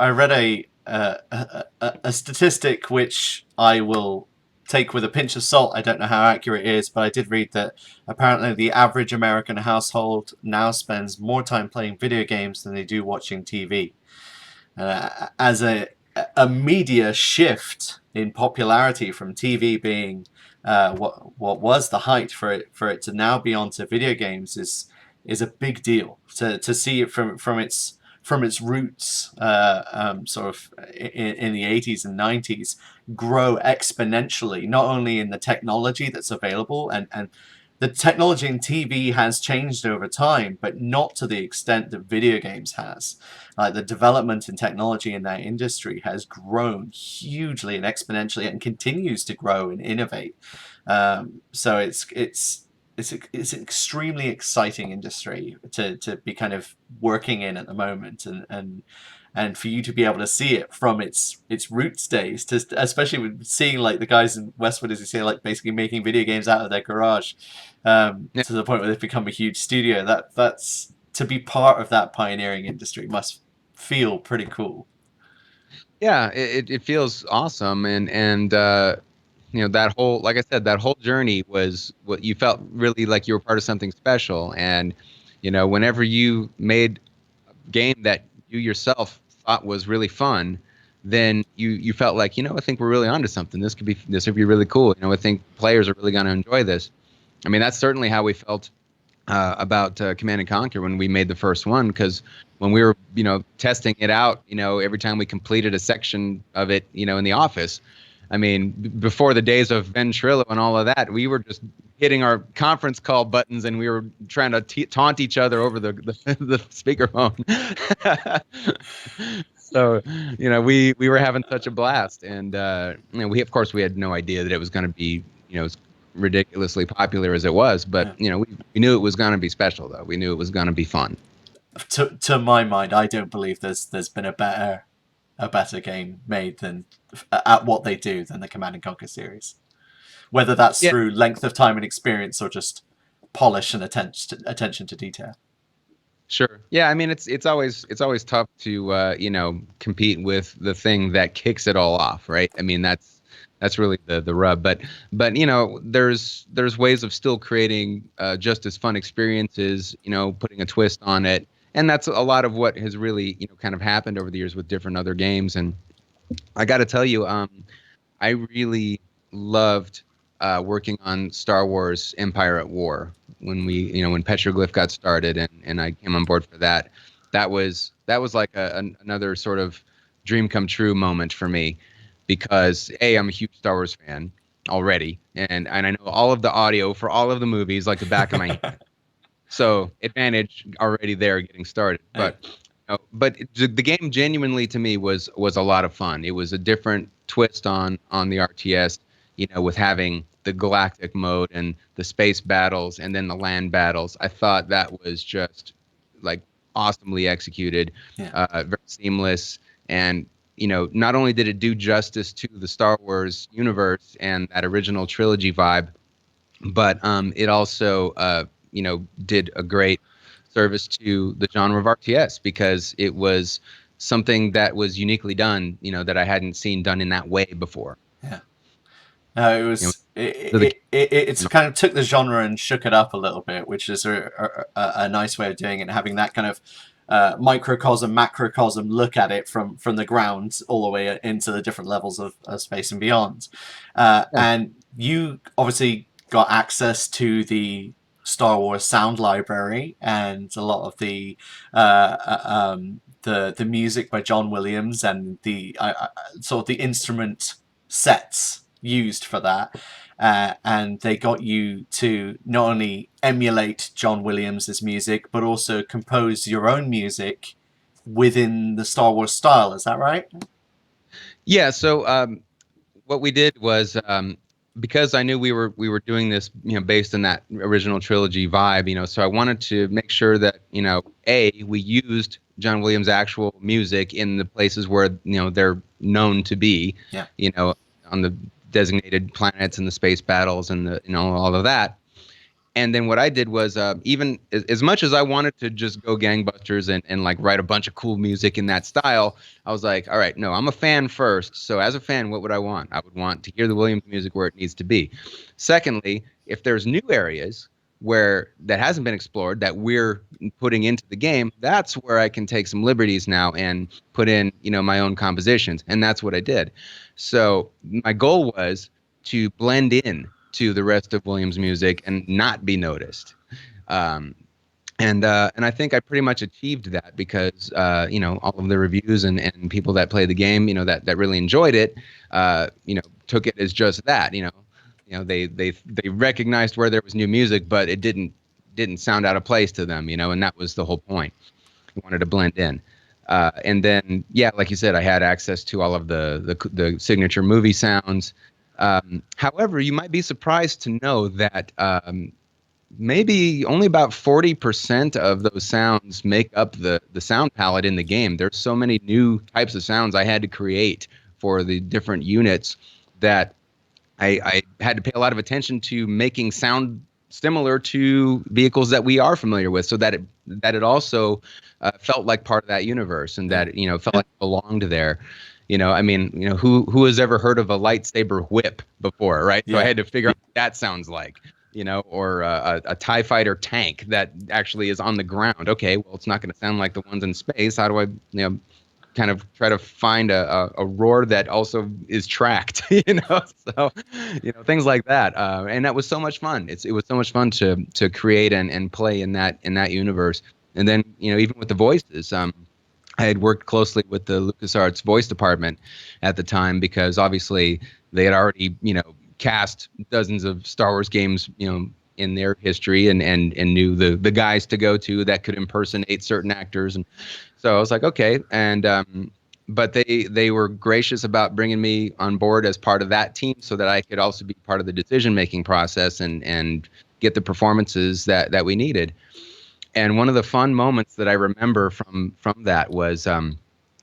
read a statistic which I will take with a pinch of salt. I don't know how accurate it is, but I did read that apparently the average American household now spends more time playing video games than they do watching TV. As a media shift in popularity from TV being what was the height for it to now be onto video games is a big deal. To see it from its roots, sort of in the 80s and 90s, grow exponentially, not only in the technology that's available, and the technology in TV has changed over time, but not to the extent that video games has. The development in technology in that industry has grown hugely and exponentially, and continues to grow and innovate. So it's an extremely exciting industry to be kind of working in at the moment, and for you to be able to see it from its roots days, especially with seeing like the guys in Westwood, as you say, like basically making video games out of their garage, to the point where they've become a huge studio. That's to be part of that pioneering industry must feel pretty cool. Yeah, it feels awesome, and that whole, like I said, that whole journey was what you felt really like you were part of something special. And whenever you made a game that you yourself thought was really fun, then you felt like, I think we're really onto something. This could be really cool. I think players are really going to enjoy this. I mean, that's certainly how we felt about Command and Conquer when we made the first one, because when we were testing it out, every time we completed a section of it, in the office, I mean, before the days of Ventrilo and all of that, we were just hitting our conference call buttons and we were trying to taunt each other over the speakerphone. So, we were having such a blast, and we of course we had no idea that it was going to be as ridiculously popular as it was, but we knew it was going to be special, though. We knew it was going to be fun. To my mind, I don't believe there's been a better game made than at what they do than the Command and Conquer series, whether that's through length of time and experience or just polish and attention to detail. Sure. Yeah, I mean, it's always tough to compete with the thing that kicks it all off, right? I mean, that's really the rub. But there's ways of still creating just as fun experiences, putting a twist on it. And that's a lot of what has really, kind of happened over the years with different other games. And I got to tell you, I really loved working on Star Wars Empire at War when when Petroglyph got started, and I came on board for that. That was like another sort of dream come true moment for me, because I'm a huge Star Wars fan already, and I know all of the audio for all of the movies like the back of my hand. So advantage already there getting started. But But the game genuinely to me was a lot of fun. It was a different twist on the RTS, with having the galactic mode and the space battles and then the land battles. I thought that was just like awesomely executed, Yeah. very seamless, and not only did it do justice to the Star Wars universe and that original trilogy vibe, but it also did a great service to the genre of RTS because it was something that was uniquely done, that I hadn't seen done in that way before. Yeah. No, it You know, was so the, it's kind of took the genre and shook it up a little bit, which is a nice way of doing it, and having that kind of microcosm, macrocosm look at it from the ground all the way into the different levels of space and beyond. And you obviously got access to the Star Wars sound library and a lot of the music by John Williams and the sort of the instrument sets used for that. And they got you to not only emulate John Williams's music, but also compose your own music within the Star Wars style. Is that right? yeah. So what we did was because I knew we were doing this, based on that original trilogy vibe, so I wanted to make sure that, we used John Williams' actual music in the places where, they're known to be, Yeah. On the designated planets and the space battles and the, all of that. And then what I did was, even as much as I wanted to just go gangbusters and like write a bunch of cool music in that style, I was like, all right, no, I'm a fan first. So as a fan, what would I want? I would want to hear the Williams music where it needs to be. Secondly, if there's new areas where that hasn't been explored that we're putting into the game, that's where I can take some liberties now and put in, my own compositions. And that's what I did. So my goal was to blend in to the rest of Williams' music and not be noticed. And I think I pretty much achieved that because all of the reviews and people that played the game, that really enjoyed it, took it as just that. They recognized where there was new music, but it didn't sound out of place to them. And that was the whole point. I wanted to blend in. And then, yeah, like you said, I had access to all of the signature movie sounds. However, you might be surprised to know that maybe only about 40% of those sounds make up the sound palette in the game. There's so many new types of sounds I had to create for the different units that I had to pay a lot of attention to making sound similar to vehicles that we are familiar with, so that it also felt like part of that universe and that felt like it belonged there. Who has ever heard of a lightsaber whip before, right? Yeah. So I had to figure out what that sounds like, or a TIE fighter tank that actually is on the ground. Okay, well, it's not going to sound like the ones in space. How do I, kind of try to find a roar that also is tracked, So, things like that. And that was so much fun. It was so much fun to create and play in that universe. And then, even with the voices, I had worked closely with the LucasArts voice department at the time because obviously they had already, cast dozens of Star Wars games, in their history and knew the guys to go to that could impersonate certain actors. And so I was like, okay. And but they were gracious about bringing me on board as part of that team so that I could also be part of the decision-making process and get the performances that we needed. And one of the fun moments that I remember from that was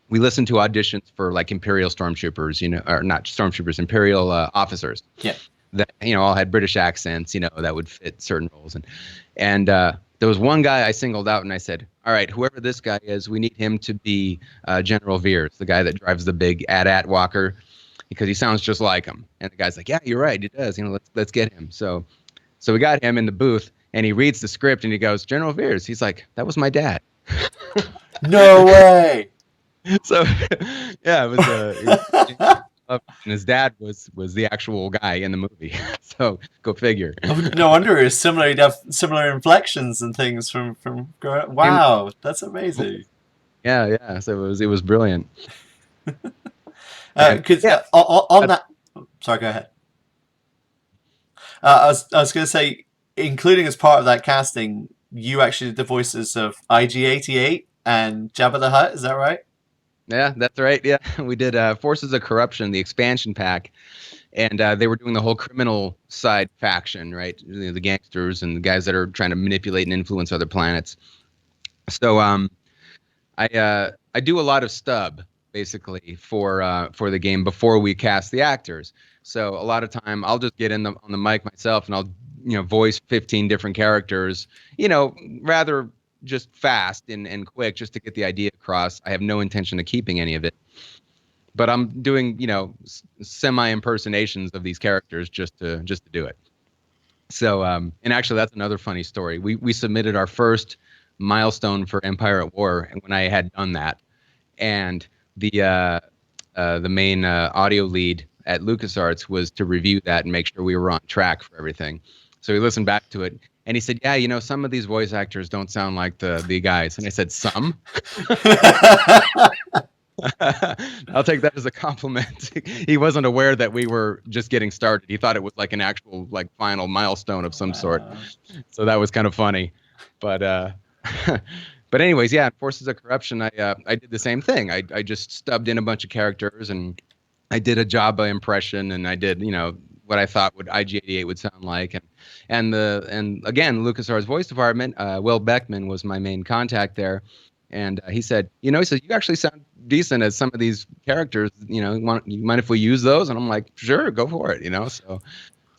we listened to auditions for like Imperial stormtroopers, or not stormtroopers, Imperial officers. Yeah. That all had British accents, that would fit certain roles. And there was one guy I singled out, and I said, "All right, whoever this guy is, we need him to be General Veers, the guy that drives the big AT-AT walker, because he sounds just like him." And the guy's like, "Yeah, you're right, he does. Let's get him." So we got him in the booth. And he reads the script and he goes, "General Veers." He's like, "That was my dad." No way. So, yeah, it was. And his dad was the actual guy in the movie. So go figure. No wonder it was similar inflections and things from growing up. Wow, that's amazing. Yeah. So it was brilliant. Because on that, sorry, go ahead. I was going to say, including as part of that casting, you actually did the voices of IG-88 and Jabba the Hutt. Is that right? Yeah, that's right. Yeah, we did Forces of Corruption, the expansion pack, and they were doing the whole criminal side faction, right? The gangsters and the guys that are trying to manipulate and influence other planets. So I do a lot of stub basically for the game before we cast the actors. So a lot of time I'll just get on the mic myself and I'll voice 15 different characters, rather just fast and quick just to get the idea across. I have no intention of keeping any of it, but I'm doing semi impersonations of these characters just to do it. So and actually that's another funny story. We submitted our first milestone for Empire at War, and when I had done that, and the main audio lead at LucasArts was to review that and make sure we were on track for everything. So he listened back to it and he said, "Yeah, some of these voice actors don't sound like the guys." And I said, "Some." I'll take that as a compliment. He wasn't aware that we were just getting started. He thought it was like an actual final milestone of some sort. So that was kind of funny. But but anyways, yeah, Forces of Corruption, I did the same thing. I just stubbed in a bunch of characters and I did a Jabba impression and I did, what I thought would IG-88 would sound like. And again, LucasArts voice department, Will Beckman was my main contact there. And he said, you actually sound decent as some of these characters, you mind if we use those? And I'm like, sure, go for it, So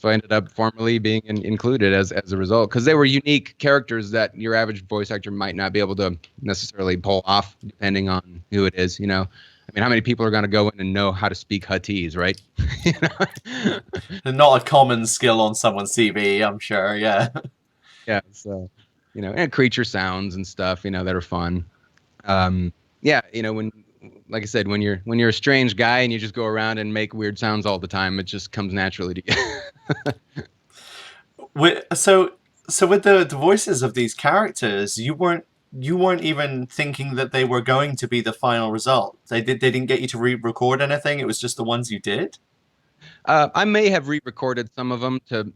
I ended up formally being included as a result, because they were unique characters that your average voice actor might not be able to necessarily pull off, depending on who it is. I mean, how many people are going to go in and know how to speak Huttese, right? Not a common skill on someone's CV, I'm sure. Yeah. Yeah. So, and creature sounds and stuff, that are fun. Yeah. When, like I said, when you're a strange guy and you just go around and make weird sounds all the time, it just comes naturally to you. So with the voices of these characters, you weren't even thinking that they were going to be the final result. They didn't get you to re-record anything. It was just the ones you did. I may have re-recorded some of them to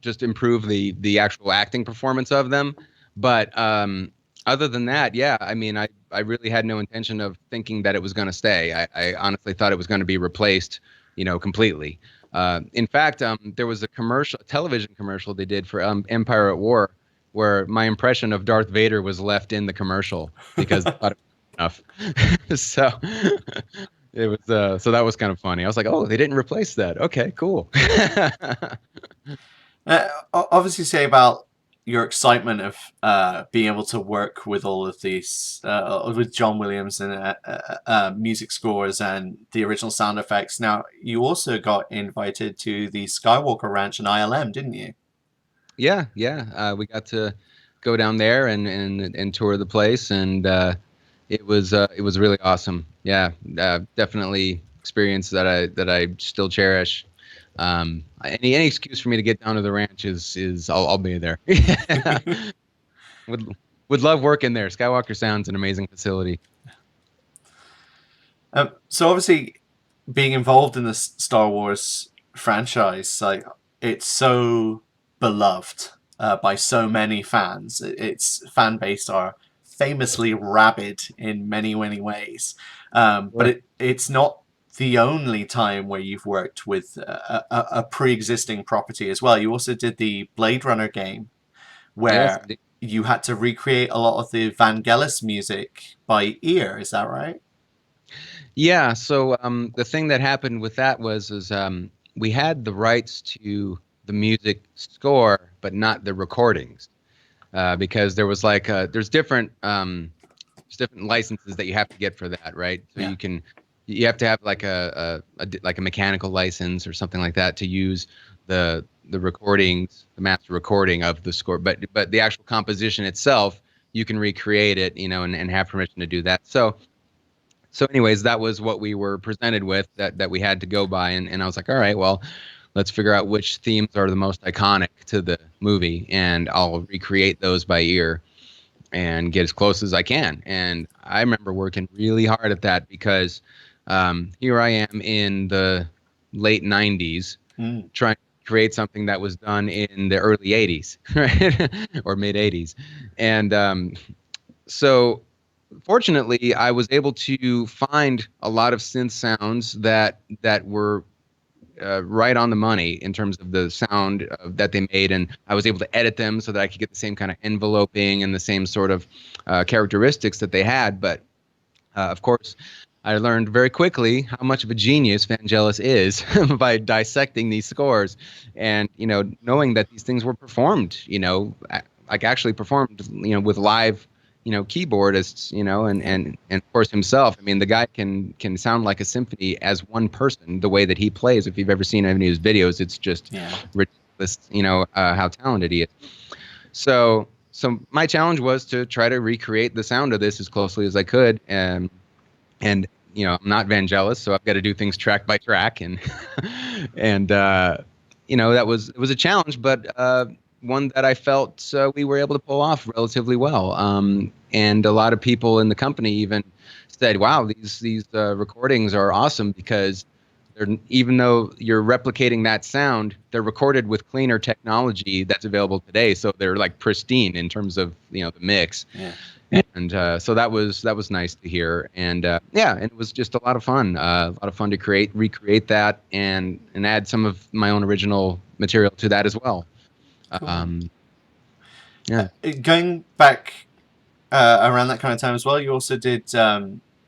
just improve the actual acting performance of them, but other than that, yeah, I mean, I really had no intention of thinking that it was going to stay. I honestly thought it was going to be replaced, completely. In fact, there was a television commercial they did for Empire at War, where my impression of Darth Vader was left in the commercial because I thought it was enough. So it was so that was kind of funny. I was like, oh, they didn't replace that. Okay, cool. Obviously, say about your excitement of being able to work with all of these, with John Williams and music scores and the original sound effects. Now, you also got invited to the Skywalker Ranch in ILM, didn't you? Yeah. We got to go down there and tour the place, and it was really awesome. Yeah, definitely experience that I still cherish. Any excuse for me to get down to the ranch is I'll be there. would love working there. Skywalker Sound's an amazing facility. So obviously, being involved in the Star Wars franchise, like, it's so beloved by so many fans. Its fan base are famously rabid in many ways, but it's not the only time where you've worked with a pre-existing property as well. You also did the Blade Runner game, where you had to recreate a lot of the Vangelis music by ear. Is that right? Yeah. So the thing that happened with that was we had the rights to the music score, but not the recordings, because there was there's different licenses that you have to get for that, right? So you have to have like a mechanical license or something like that to use the recordings, the master recording of the score. But the actual composition itself, you can recreate it, and have permission to do that. So anyways, that was what we were presented with that we had to go by, and I was like, all right, well, let's figure out which themes are the most iconic to the movie, and I'll recreate those by ear and get as close as I can. And I remember working really hard at that because here I am in the late 90s trying to create something that was done in the early 80s, right? Or mid 80s. And so fortunately, I was able to find a lot of synth sounds that were right on the money in terms of the sound that they made, and I was able to edit them so that I could get the same kind of enveloping and the same sort of characteristics that they had. But of course, I learned very quickly how much of a genius Vangelis is by dissecting these scores, and knowing that these things were performed, like actually performed, with live, keyboardists, and of course himself. I mean, the guy can sound like a symphony as one person. The way that he plays, if you've ever seen any of his videos, it's just ridiculous. How talented he is. So my challenge was to try to recreate the sound of this as closely as I could, and I'm not Vangelis, so I've got to do things track by track, and and it was a challenge, but one that I felt we were able to pull off relatively well. And a lot of people in the company even said, "Wow, these recordings are awesome because even though you're replicating that sound, they're recorded with cleaner technology that's available today, so they're like pristine in terms of the mix." Yeah. And so that was nice to hear, and and it was just a lot of fun, to recreate that, and add some of my own original material to that as well. Cool. Going back around that kind of time as well, you also did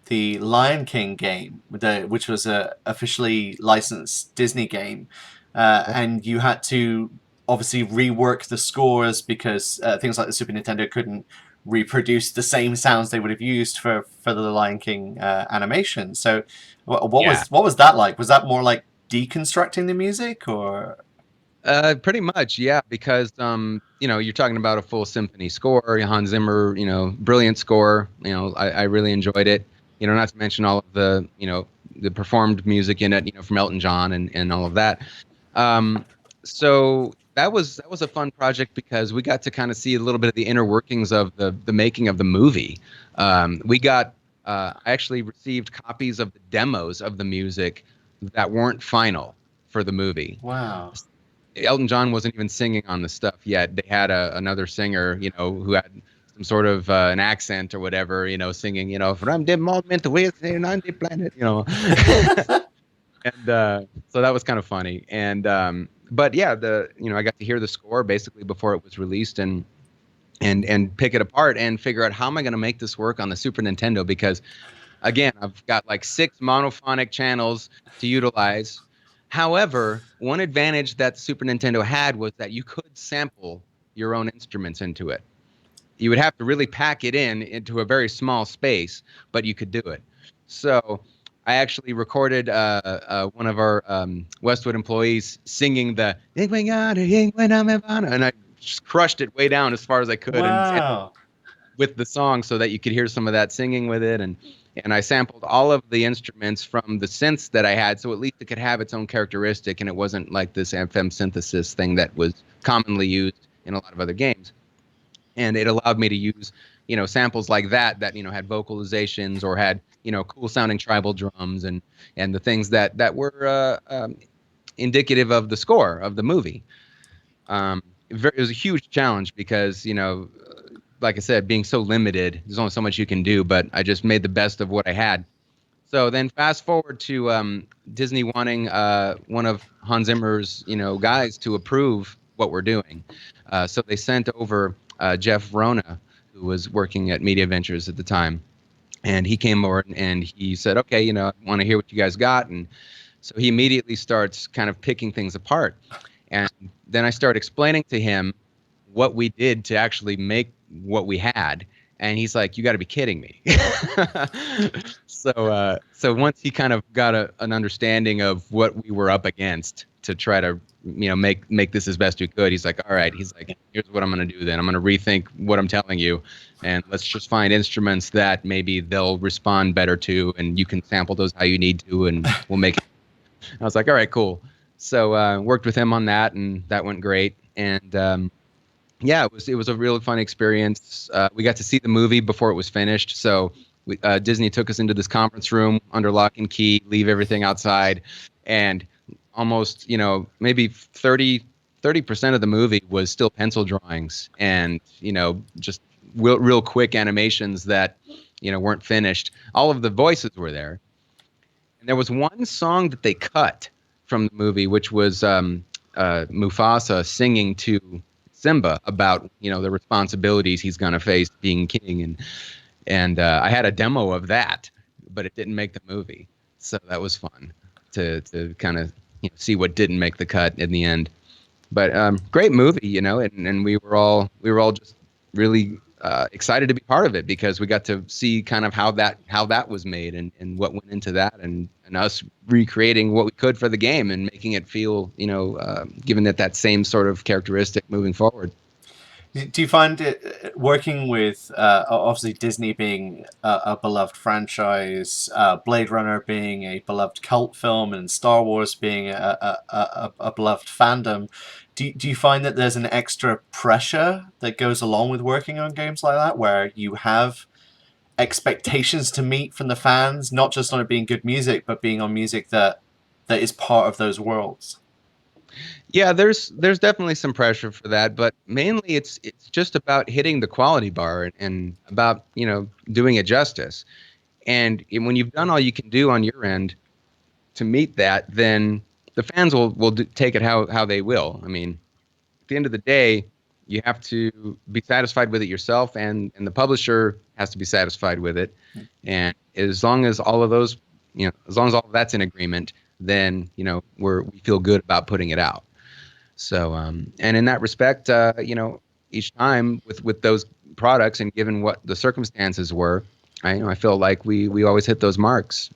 the Lion King game, which was a officially licensed Disney game, and you had to obviously rework the scores because things like the Super Nintendo couldn't reproduce the same sounds they would have used for the Lion King animation. So, what was that like? Was that more like deconstructing the music, or? Pretty much, yeah, because you're talking about a full symphony score, Hans Zimmer, brilliant score. I really enjoyed it. Not to mention all of the, the performed music in it, from Elton John and all of that. So that was a fun project because we got to kind of see a little bit of the inner workings of the making of the movie. I actually received copies of the demos of the music that weren't final for the movie. Wow. Elton John wasn't even singing on the stuff yet. They had another singer, who had some sort of an accent or whatever, singing, from the moment we're on the planet, and so that was kind of funny. And but yeah, I got to hear the score basically before it was released, and pick it apart and figure out how am I going to make this work on the Super Nintendo, because again, I've got like 6 monophonic channels to utilize. However, one advantage that the Super Nintendo had was that you could sample your own instruments into it. You would have to really pack it into a very small space, but you could do it. So I actually recorded one of our Westwood employees singing the and I just crushed it way down as far as I could. Wow. And with the song so that you could hear some of that singing with it. And I sampled all of the instruments from the synths that I had, so at least it could have its own characteristic, and it wasn't like this FM synthesis thing that was commonly used in a lot of other games. And it allowed me to use, samples like that had vocalizations or had, cool sounding tribal drums and the things that were indicative of the score of the movie. It was a huge challenge because, like I said, being so limited, there's only so much you can do, but I just made the best of what I had. So then fast forward to Disney wanting one of Hans Zimmer's, guys to approve what we're doing. So they sent over Jeff Verona, who was working at Media Ventures at the time. And he came over and he said, okay, I want to hear what you guys got. And so he immediately starts kind of picking things apart. And then I start explaining to him what we did to actually make what we had, and he's like, "You got to be kidding me!" So once he kind of got an understanding of what we were up against to try to make this as best we could, he's like, "All right," he's like, "Here's what I'm going to do. Then I'm going to rethink what I'm telling you, and let's just find instruments that maybe they'll respond better to, and you can sample those how you need to, and we'll make it." I was like, "All right, cool." So worked with him on that, and that went great, and. Yeah, it was a really fun experience. We got to see the movie before it was finished. So Disney took us into this conference room under lock and key, leave everything outside, and almost, maybe 30% of the movie was still pencil drawings and, just real quick animations that, weren't finished. All of the voices were there. And there was one song that they cut from the movie, which was Mufasa singing to Simba about, the responsibilities he's going to face being king. And I had a demo of that, but it didn't make the movie. So that was fun to kind of see what didn't make the cut in the end. But great movie, and we were all just really excited to be part of it because we got to see kind of how that was made and what went into that and us recreating what we could for the game and making it feel, given it that same sort of characteristic moving forward. Do you find it working with obviously Disney being a beloved franchise, Blade Runner being a beloved cult film, and Star Wars being a beloved fandom? Do you find that there's an extra pressure that goes along with working on games like that, where you have expectations to meet from the fans, not just on it being good music, but being on music that is part of those worlds? Yeah, there's definitely some pressure for that, but mainly it's just about hitting the quality bar and about, doing it justice. And when you've done all you can do on your end to meet that, then the fans will take it how they will. I mean, at the end of the day, you have to be satisfied with it yourself, and the publisher has to be satisfied with it. And as long as all of those, as long as all of that's in agreement, then we feel good about putting it out. So, and in that respect, each time with those products and given what the circumstances were, I feel like we always hit those marks.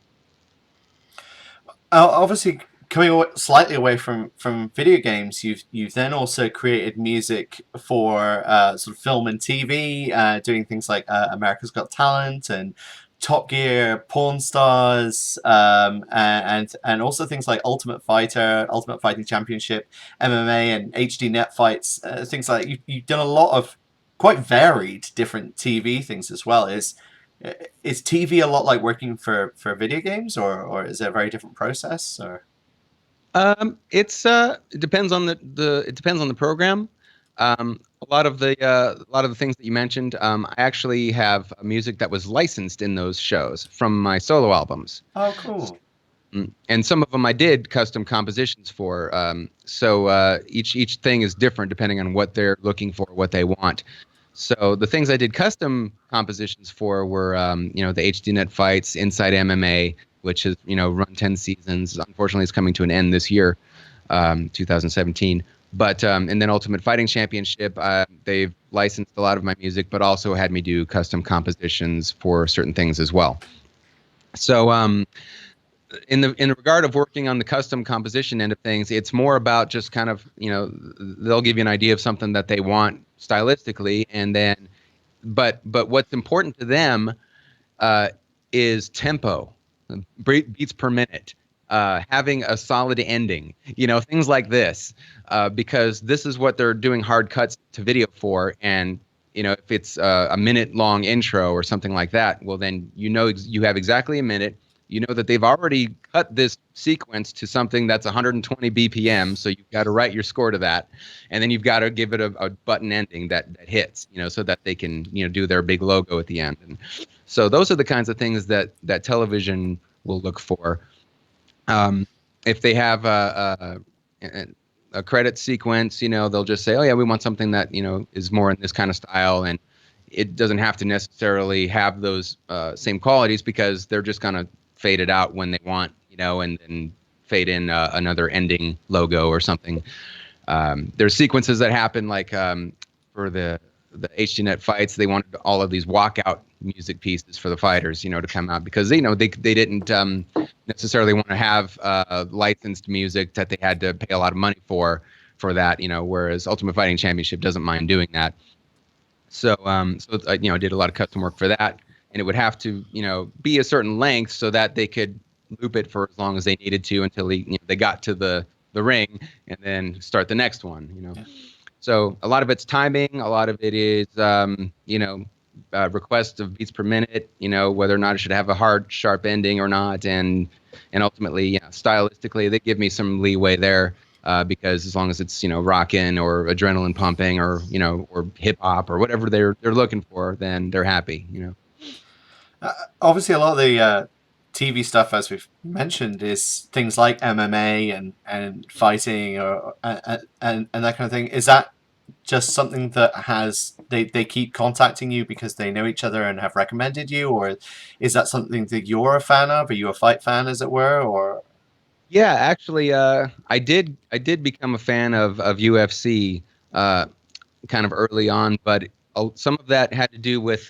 Obviously, coming slightly away from video games, you've then also created music for sort of film and TV, doing things like America's Got Talent and Top Gear, Pawn Stars, and also things like Ultimate Fighter, Ultimate Fighting Championship, MMA, and HDNet Fights. Things like you've done a lot of quite varied different TV things as well. Is TV a lot like working for video games, or is it a very different process? Or it depends on it depends on the program. A lot of the things that you mentioned, I actually have music that was licensed in those shows from my solo albums. Oh, cool. And some of them I did custom compositions for. So each thing is different depending on what they're looking for, what they want. So the things I did custom compositions for were, the HDNet Fights, Inside MMA, which has, run 10 seasons. Unfortunately, it's coming to an end this year, 2017. But and then Ultimate Fighting Championship, they've licensed a lot of my music, but also had me do custom compositions for certain things as well. So in the regard of working on the custom composition end of things, it's more about just kind of, they'll give you an idea of something that they want stylistically, and then but what's important to them is tempo, beats per minute. Having a solid ending, things like this, because this is what they're doing hard cuts to video for. And, if it's a minute long intro or something like that, well, then, you have exactly a minute. You know that they've already cut this sequence to something that's 120 BPM. So you've got to write your score to that. And then you've got to give it a button ending that hits, so that they can, do their big logo at the end. And so those are the kinds of things that television will look for. If they have a credit sequence, they'll just say, oh yeah, we want something that, is more in this kind of style. And it doesn't have to necessarily have those same qualities, because they're just going to fade it out when they want, and then fade in another ending logo or something. There's sequences that happen like for the HDNet Fights, they wanted all of these walkout music pieces for the fighters, to come out, because they didn't necessarily want to have licensed music that they had to pay a lot of money for that, whereas Ultimate Fighting Championship doesn't mind doing that. So I did a lot of custom work for that, and it would have to, be a certain length so that they could loop it for as long as they needed to until they got to the ring, and then start the next one, Yeah. So a lot of it's timing. A lot of it is, request of beats per minute, whether or not it should have a hard, sharp ending or not. And ultimately, stylistically, they give me some leeway there, because as long as it's, rockin' or adrenaline pumping or, or hip hop or whatever they're looking for, then they're happy, Obviously, a lot of the TV stuff, as we've mentioned, is things like MMA and fighting or and that kind of thing. Is that just something that they keep contacting you because they know each other and have recommended you, or is that something that you're a fan of? Are you a fight fan, as it were, or Yeah, actually, I did become a fan of UFC kind of early on, but some of that had to do with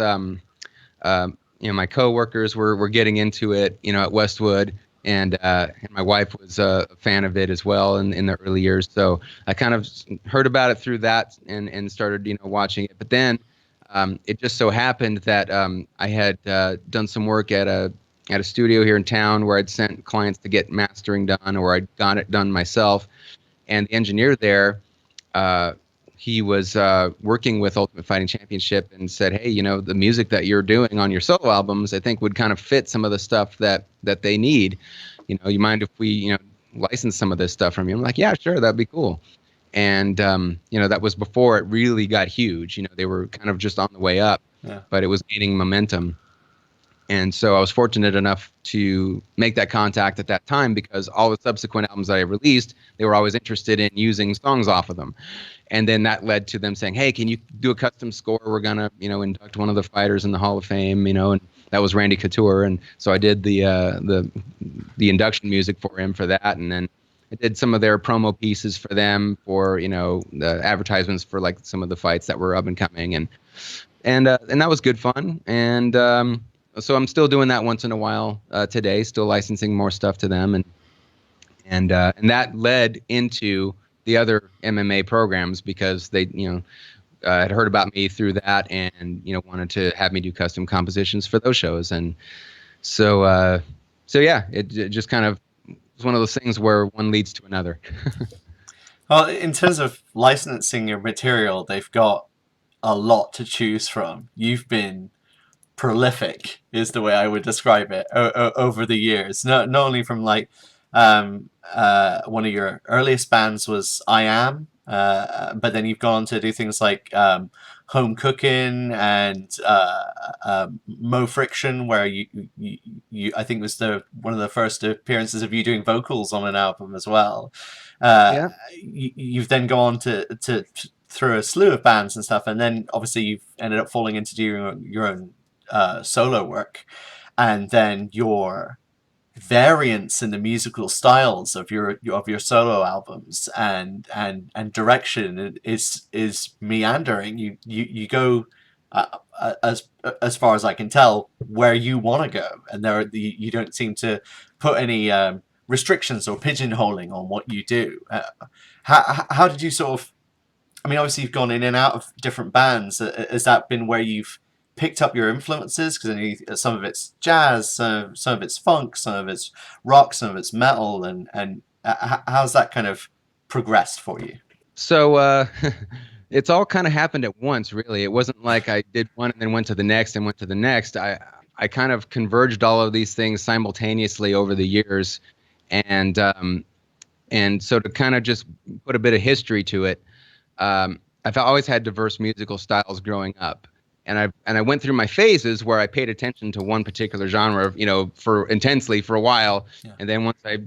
my coworkers were getting into it, at Westwood, and my wife was a fan of it as well in the early years. So I kind of heard about it through that and started, watching it. But then it just so happened that I had done some work at a studio here in town where I'd sent clients to get mastering done, or I'd got it done myself. And the engineer there, uh, he was working with Ultimate Fighting Championship and said, "Hey, the music that you're doing on your solo albums, I think would kind of fit some of the stuff that they need. You mind if we, license some of this stuff from you?" I'm like, "Yeah, sure, that'd be cool." And that was before it really got huge. They were kind of just on the way up, yeah? but it was gaining momentum. And so I was fortunate enough to make that contact at that time because all the subsequent albums that I released, they were always interested in using songs off of them. And then that led to them saying, "Hey, can you do a custom score? We're gonna, induct one of the fighters in the Hall of Fame, and that was Randy Couture." And so I did the induction music for him for that, and then I did some of their promo pieces for them for the advertisements for like some of the fights that were up and coming, and that was good fun. And so I'm still doing that once in a while today, still licensing more stuff to them, and that led into the other MMA programs because they had heard about me through that and wanted to have me do custom compositions for those shows. And so yeah, it just kind of was one of those things where one leads to another. Well, in terms of licensing your material, they've got a lot to choose from. You've been prolific, is the way I would describe it, over the years. Not only from like one of your earliest bands was I Am, but then you've gone to do things like Home Cooking and Mo Friction, where you I think was the one of the first appearances of you doing vocals on an album as well. Uh, Yeah. you've then gone to through a slew of bands and stuff, and then obviously you've ended up falling into doing your own solo work, and then your variants in the musical styles of your solo albums and direction is meandering. You go as far as I can tell where you want to go, and you don't seem to put any restrictions or pigeonholing on what you do. How did you sort of? I mean, obviously you've gone in and out of different bands. Has that been where you've picked up your influences? Because some of it's jazz, some of it's funk, some of it's rock, some of it's metal, and how's that kind of progressed for you? So it's all kind of happened at once, really. It wasn't like I did one and then went to the next and went to the next. I kind of converged all of these things simultaneously over the years, and so to kind of just put a bit of history to it, I've always had diverse musical styles growing up, and I went through my phases where I paid attention to one particular genre, for intensely for a while, Yeah. and then once I,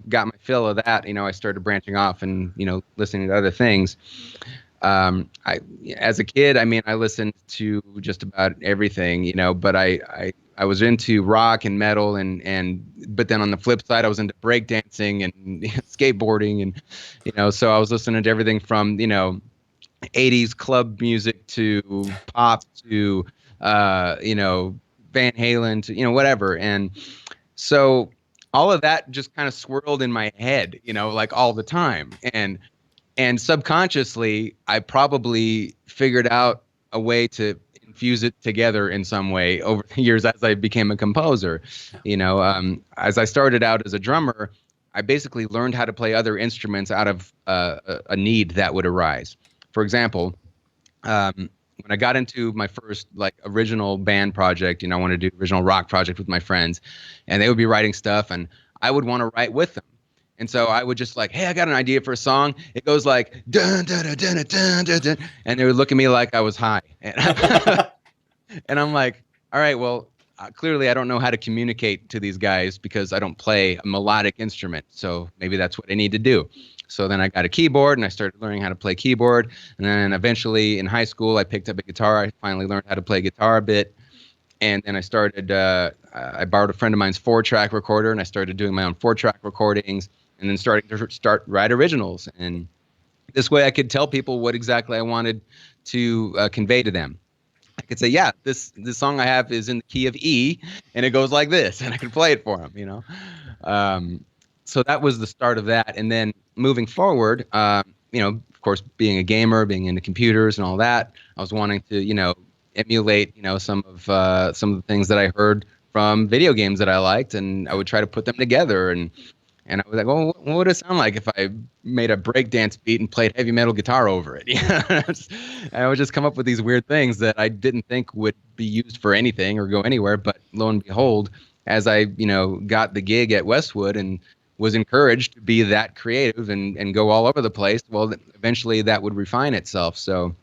got my fill of that, I started branching off and listening to other things. I As a kid, I mean, I listened to just about everything, but I was into rock and metal but then on the flip side, I was into breakdancing and skateboarding and so I was listening to everything from 80s club music to pop to Van Halen to whatever. And so all of that just kind of swirled in my head, like all the time. And subconsciously, I probably figured out a way to infuse it together in some way over the years as I became a composer. As I started out as a drummer, I basically learned how to play other instruments out of a need that would arise. For example, when I got into my first like original band project, I wanted to do original rock project with my friends, and they would be writing stuff, and I would want to write with them. And so I would just like, "Hey, I got an idea for a song." It goes like dun dun dun dun dun dun, dun, and they would look at me like I was high, and, and I'm like, "All right, well, clearly I don't know how to communicate to these guys because I don't play a melodic instrument. So maybe that's what I need to do. So then I got a keyboard and I started learning how to play keyboard. And then eventually in high school, I picked up a guitar. I finally learned how to play guitar a bit. And then I started, I borrowed a friend of mine's 4-track recorder and I started doing my own 4-track recordings and then starting to write originals. And this way I could tell people what exactly I wanted to convey to them. I could say, yeah, this song I have is in the key of E, and it goes like this, and I could play it for them, So that was the start of that. And then moving forward, of course, being a gamer, being into computers and all that, I was wanting to, emulate, some of the things that I heard from video games that I liked, and I would try to put them together. And I was like, well, what would it sound like if I made a breakdance beat and played heavy metal guitar over it? And I would just come up with these weird things that I didn't think would be used for anything or go anywhere. But lo and behold, as I, got the gig at Westwood and was encouraged to be that creative and go all over the place, well, eventually that would refine itself. So,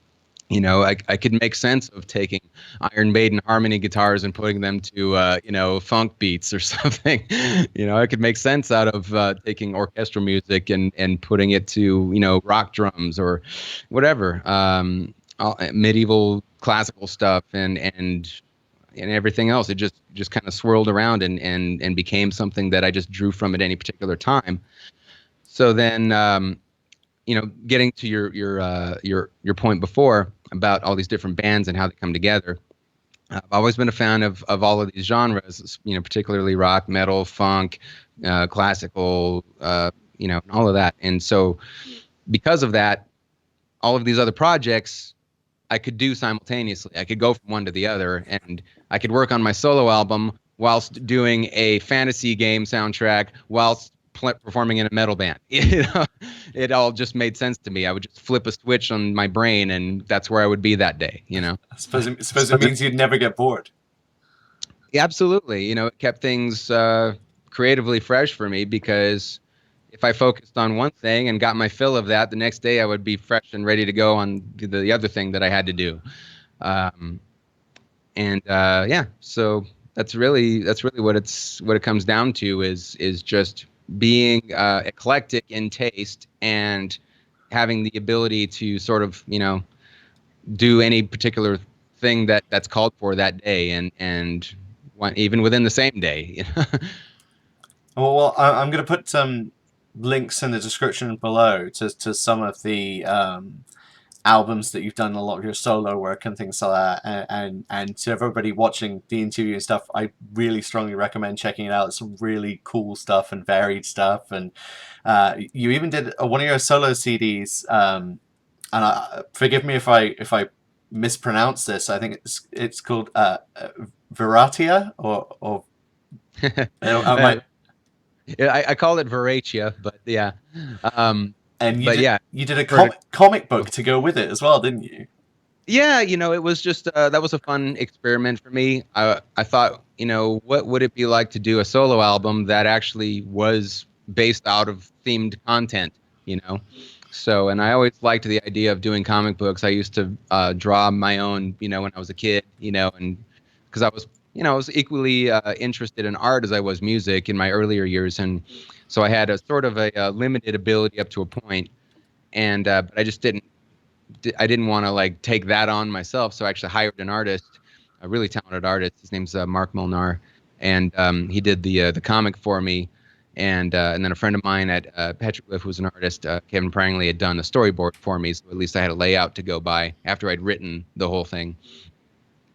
I could make sense of taking Iron Maiden harmony guitars and putting them to, funk beats or something. I could make sense out of taking orchestral music and putting it to, rock drums or whatever, medieval classical stuff and everything else. It just kind of swirled around and became something that I just drew from at any particular time. So then, getting to your point before about all these different bands and how they come together. I've always been a fan of all of these genres, particularly rock, metal, funk, classical, and all of that. And so because of that, all of these other projects I could do simultaneously. I could go from one to the other, and I could work on my solo album whilst doing a fantasy game soundtrack whilst performing in a metal band. It all just made sense to me. I would just flip a switch on my brain, and that's where I would be that day. I suppose it means you'd never get bored. Yeah, absolutely. It kept things creatively fresh for me because if I focused on one thing and got my fill of that, the next day I would be fresh and ready to go on the other thing that I had to do. So that's really what it comes down to is just being eclectic in taste and having the ability to sort of, do any particular thing that's called for that day and even within the same day. Well, I'm going to put some links in the description below to some of the albums that you've done, a lot of your solo work and things like that, and to everybody watching the interview and stuff, I really strongly recommend checking it out. It's some really cool stuff and varied stuff, and you even did one of your solo CDs, and forgive me if I mispronounce this. I think it's called Veratia or I call it Veratia, but yeah. And you did a comic book to go with it as well, didn't you? Yeah, it was just that was a fun experiment for me. I thought, what would it be like to do a solo album that actually was based out of themed content, So, and I always liked the idea of doing comic books. I used to draw my own, when I was a kid, and because I was equally interested in art as I was music in my earlier years, and so I had a sort of a limited ability up to a point, and but I just didn't want to take that on myself. So I actually hired an artist, a really talented artist. His name's Mark Molnar, and he did the comic for me, and then a friend of mine at Petroglyph, who was an artist, Kevin Prangley, had done a storyboard for me. So at least I had a layout to go by after I'd written the whole thing.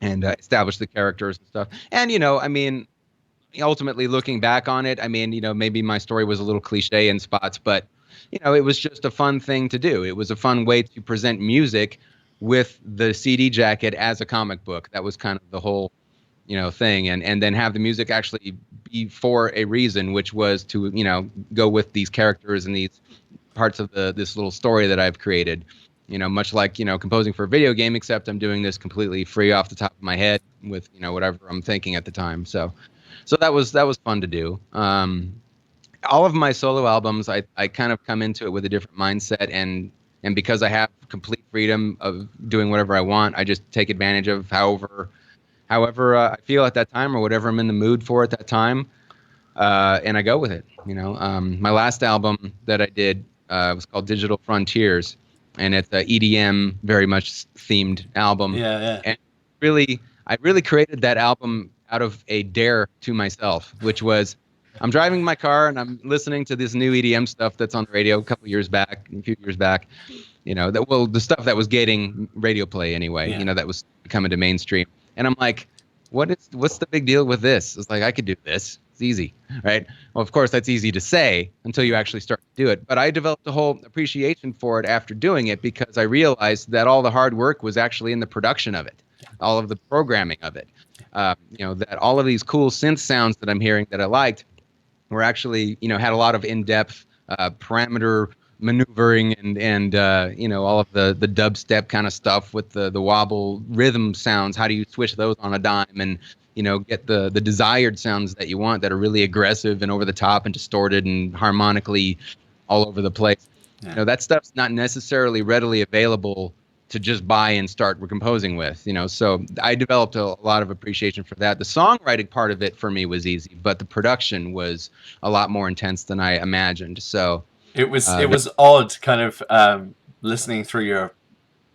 And establish the characters and stuff. And, ultimately looking back on it, maybe my story was a little cliche in spots, but, it was just a fun thing to do. It was a fun way to present music with the CD jacket as a comic book. That was kind of the whole, thing. And then have the music actually be for a reason, which was to, go with these characters and these parts of this little story that I've created. Much like, composing for a video game, except I'm doing this completely free off the top of my head with, whatever I'm thinking at the time. So that was fun to do. All of my solo albums, I kind of come into it with a different mindset, and because I have complete freedom of doing whatever I want, I just take advantage of however I feel at that time or whatever I'm in the mood for at that time, and I go with it. My last album that I did was called Digital Frontiers, and it's a EDM very much themed album. Yeah, yeah. And I really created that album out of a dare to myself, which was I'm driving my car and I'm listening to this new EDM stuff that's on the radio a few years back, the stuff that was getting radio play anyway, Yeah. that was coming to mainstream. And I'm like, what's the big deal with this? It's like, I could do this. It's easy, right? Well, of course, that's easy to say until you actually start to do it. But I developed a whole appreciation for it after doing it because I realized that all the hard work was actually in the production of it, all of the programming of it. That all of these cool synth sounds that I'm hearing that I liked were actually, had a lot of in-depth parameter maneuvering and all of the dubstep kind of stuff with the wobble rhythm sounds. How do you switch those on a dime and get the desired sounds that you want that are really aggressive and over the top and distorted and harmonically all over the place. Yeah. That stuff's not necessarily readily available to just buy and start recomposing with. So I developed a lot of appreciation for that. The songwriting part of it for me was easy, but the production was a lot more intense than I imagined. So it was odd kind of listening through your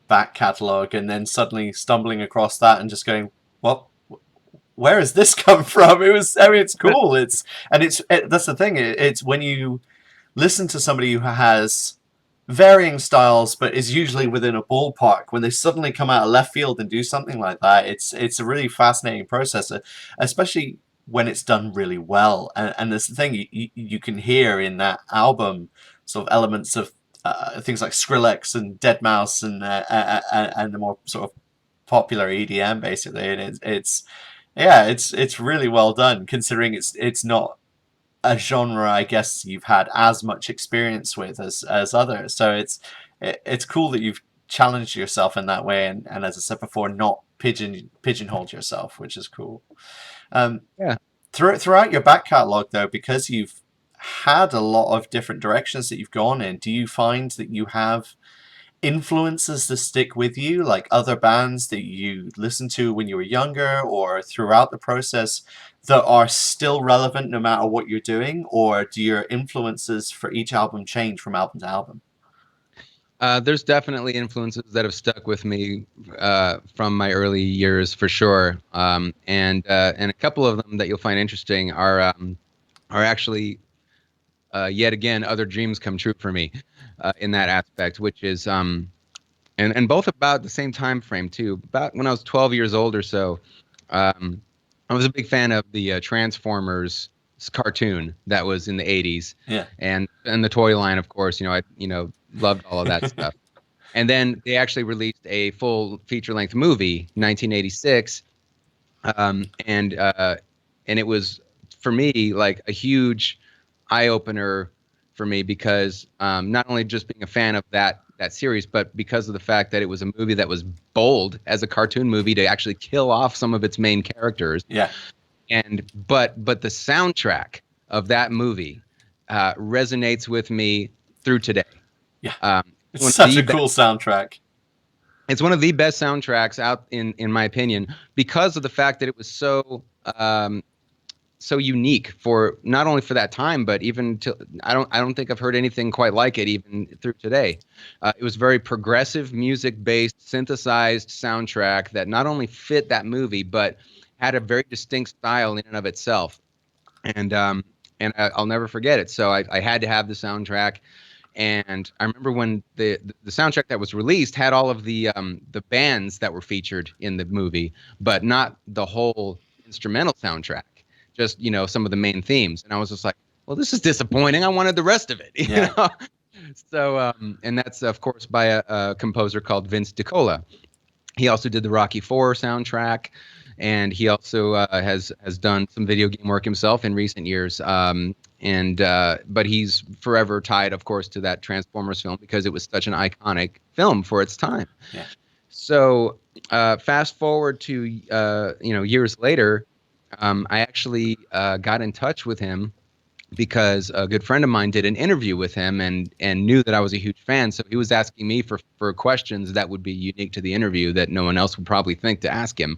back catalog and then suddenly stumbling across that and just going, well, where has this come from? It's cool. That's the thing. It's when you listen to somebody who has varying styles but is usually within a ballpark, when they suddenly come out of left field and do something like that, it's a really fascinating process, especially when it's done really well. And there's the thing, you can hear in that album sort of elements of things like Skrillex and Deadmau5 and the more sort of popular EDM basically, and it's really well done considering it's not a genre I guess you've had as much experience with as others. So it's cool that you've challenged yourself in that way, and as I said before, not pigeonholed yourself, which is cool. Yeah. Throughout your back catalog though, because you've had a lot of different directions that you've gone in, do you find that you have influences that stick with you, like other bands that you listened to when you were younger or throughout the process, that are still relevant no matter what you're doing? Or do your influences for each album change from album to album? There's definitely influences that have stuck with me from my early years for sure, and a couple of them that you'll find interesting are actually yet again other dreams come true for me in that aspect, which is and both about the same time frame too. About when I was 12 years old or so, I was a big fan of the Transformers cartoon that was in the 80s. Yeah. And the toy line, of course. I loved all of that stuff. And then they actually released a full feature-length movie, 1986, and it was for me like a huge eye-opener for me because not only just being a fan of that series, but because of the fact that it was a movie that was bold as a cartoon movie to actually kill off some of its main characters. Yeah. But the soundtrack of that movie resonates with me through today. Yeah. It's such a cool soundtrack. It's one of the best soundtracks out in my opinion, because of the fact that it was so unique for not only for that time, but even to I don't think I've heard anything quite like it even through today. It was very progressive music based synthesized soundtrack that not only fit that movie, but had a very distinct style in and of itself. And I'll never forget it. So I had to have the soundtrack. And I remember when the soundtrack that was released had all of the bands that were featured in the movie, but not the whole instrumental soundtrack. Just, some of the main themes. And I was just like, well, this is disappointing. I wanted the rest of it. Yeah. So, and that's, of course, by a composer called Vince DiCola. He also did the Rocky IV soundtrack. And he also has done some video game work himself in recent years. But he's forever tied, of course, to that Transformers film because it was such an iconic film for its time. Yeah. So fast forward to, years later, I actually got in touch with him because a good friend of mine did an interview with him and knew that I was a huge fan. So he was asking me for questions that would be unique to the interview that no one else would probably think to ask him.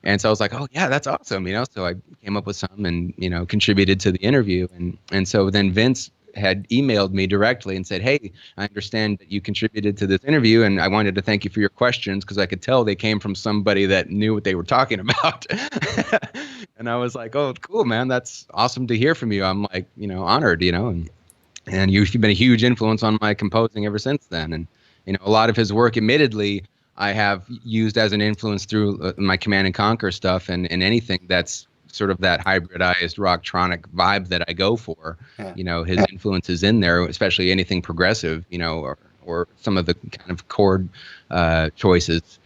And so I was like, oh yeah, that's awesome, So I came up with some and contributed to the interview, and so then Vince had emailed me directly and said, hey, I understand that you contributed to this interview, and I wanted to thank you for your questions because I could tell they came from somebody that knew what they were talking about. And I was like, oh, cool, man, that's awesome to hear from you. I'm like, honored, and you've been a huge influence on my composing ever since then. And a lot of his work, admittedly, I have used as an influence through my Command and Conquer stuff and anything that's sort of that hybridized rocktronic vibe that I go for. Yeah. His influence is in there, especially anything progressive, or some of the kind of chord choices.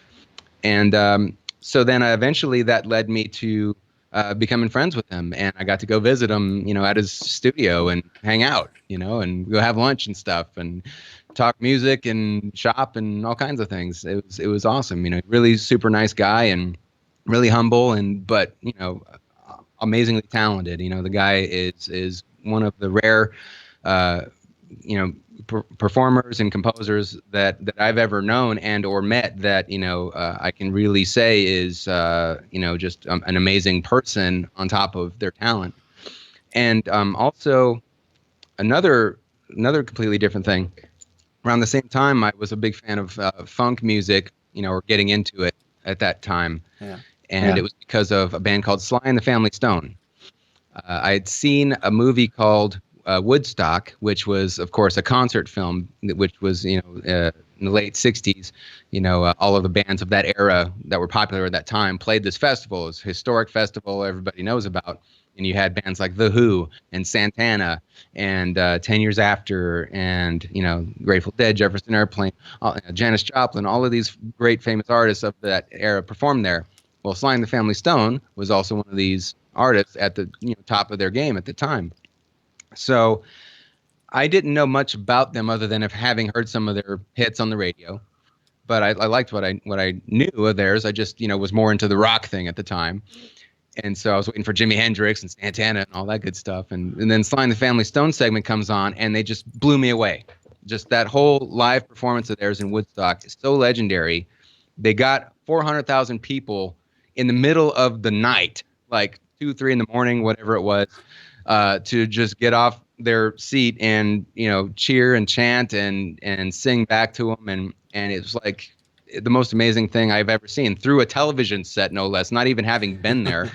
And so then eventually that led me to becoming friends with him, and I got to go visit him, at his studio and hang out, and go have lunch and stuff and talk music and shop and all kinds of things. It was awesome, really super nice guy and really humble but amazingly talented. The guy is one of the rare performers and composers that I've ever known and or met that I can really say is just an amazing person on top of their talent. And also another completely different thing. Around the same time, I was a big fan of funk music, or getting into it at that time. Yeah. And it was because of a band called Sly and the Family Stone. I had seen a movie called Woodstock, which was, of course, a concert film, which was, in the late 60s, all of the bands of that era that were popular at that time played this festival. It was a historic festival everybody knows about. And you had bands like The Who and Santana and 10 Years After and, Grateful Dead, Jefferson Airplane, Janis Joplin, all of these great famous artists of that era performed there. Well, Sly and the Family Stone was also one of these artists at the top of their game at the time. So I didn't know much about them other than having heard some of their hits on the radio. But I liked what I knew of theirs. I just, was more into the rock thing at the time. And so I was waiting for Jimi Hendrix and Santana and all that good stuff. And then Sly and the Family Stone segment comes on, and they just blew me away. Just that whole live performance of theirs in Woodstock is so legendary. They got 400,000 people in the middle of the night, like 2, 3 in the morning, whatever it was, to just get off their seat and, cheer and chant and sing back to them. And it was like the most amazing thing I've ever seen through a television set, no less, not even having been there.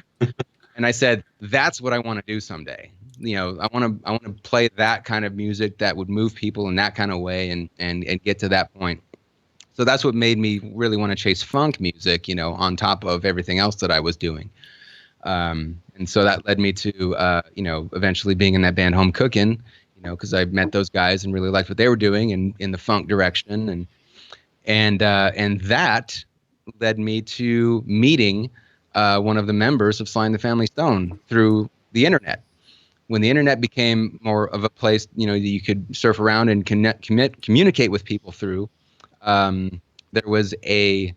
And I said, that's what I want to do someday. I want to play that kind of music that would move people in that kind of way and get to that point. So that's what made me really want to chase funk music, on top of everything else that I was doing. And so that led me to, eventually being in that band Home Cookin', because I met those guys and really liked what they were doing in the funk direction. And that led me to meeting one of the members of Sly and the Family Stone through the internet. When the internet became more of a place, that you could surf around and communicate with people through, there was a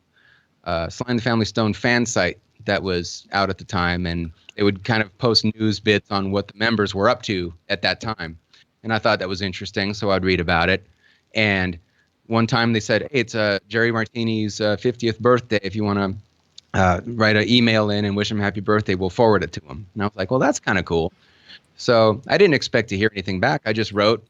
Sly and the Family Stone fan site that was out at the time, and they would kind of post news bits on what the members were up to at that time. And I thought that was interesting, so I'd read about it. And one time they said, hey, it's Jerry Martini's 50th birthday. If you want to write an email in and wish him happy birthday, we'll forward it to him. And I was like, well, that's kind of cool. So I didn't expect to hear anything back. I just wrote,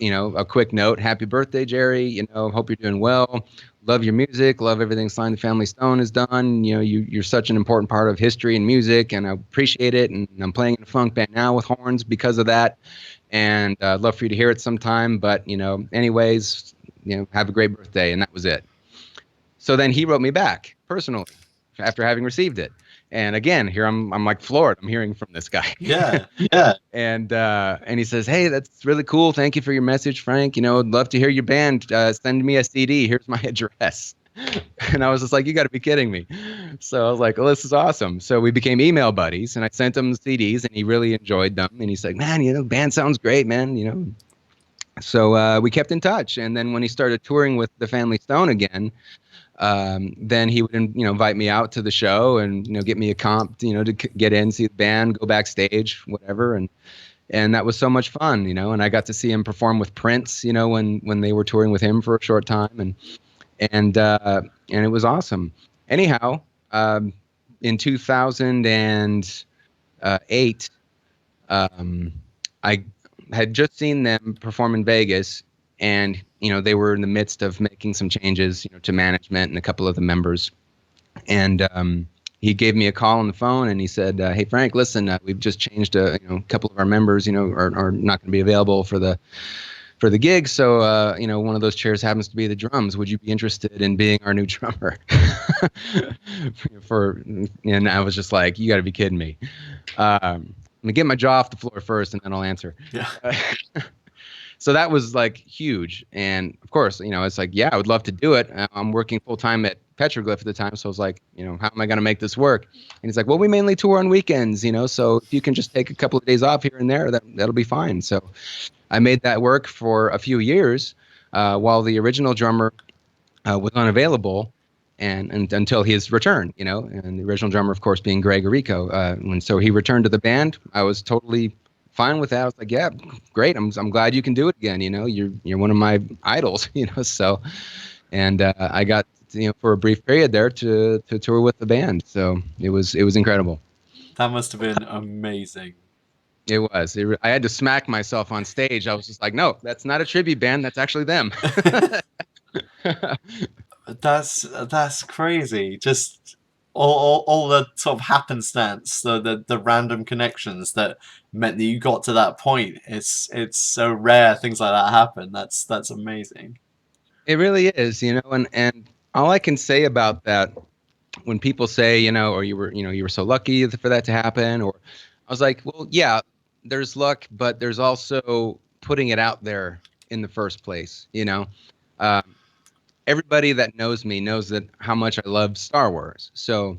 a quick note. Happy birthday, Jerry. Hope you're doing well. Love your music. Love everything Sly and the Family Stone has done. You're such an important part of history and music, and I appreciate it. And I'm playing in a funk band now with horns because of that. And I'd love for you to hear it sometime. But, anyways, have a great birthday. And that was it. So then he wrote me back personally after having received it. And again, here I'm like floored. I'm hearing from this guy. Yeah. And he says, hey, that's really cool. Thank you for your message, Frank. I'd love to hear your band. Send me a CD. Here's my address. And I was just like, you got to be kidding me. So I was like, well, this is awesome. So we became email buddies, and I sent him the CDs, and he really enjoyed them. And he's like, man, band sounds great, man. So we kept in touch. And then when he started touring with the Family Stone again, then he would, invite me out to the show and, get me a comp, to get in, see the band, go backstage, whatever. And that was so much fun, and I got to see him perform with Prince, when they were touring with him for a short time. And it was awesome. Anyhow, in 2008, I had just seen them perform in Vegas, and they were in the midst of making some changes, to management and a couple of the members. And he gave me a call on the phone, and he said, "Hey Frank, listen, we've just changed a couple of our members, are not going to be available for the gig. So one of those chairs happens to be the drums. Would you be interested in being our new drummer?" And I was just like, "You got to be kidding me." Let me get my jaw off the floor first, and then I'll answer. Yeah. So that was like huge. And of course, it's like, yeah, I would love to do it. I'm working full time at Petroglyph at the time. So I was like, how am I going to make this work? And he's like, well, we mainly tour on weekends, so if you can just take a couple of days off here and there, that'll be fine. So I made that work for a few years while the original drummer was unavailable and until his return, and the original drummer, of course, being Greg Arico. And so he returned to the band. I was totally fine with that. I was like, yeah, great. I'm glad you can do it again. You're one of my idols, so, and I got, for a brief period there to tour with the band. So it was incredible. That must have been amazing. It was. I had to smack myself on stage. I was just like, no, that's not a tribute band. That's actually them. That's crazy. Just all the sort of happenstance, the random connections that meant that you got to that point. It's so rare things like that happen. That's amazing. It really is, and all I can say about that, when people say, or you were so lucky for that to happen, or I was like, well, yeah, there's luck, but there's also putting it out there in the first place. Everybody that knows me knows that how much I love Star Wars. So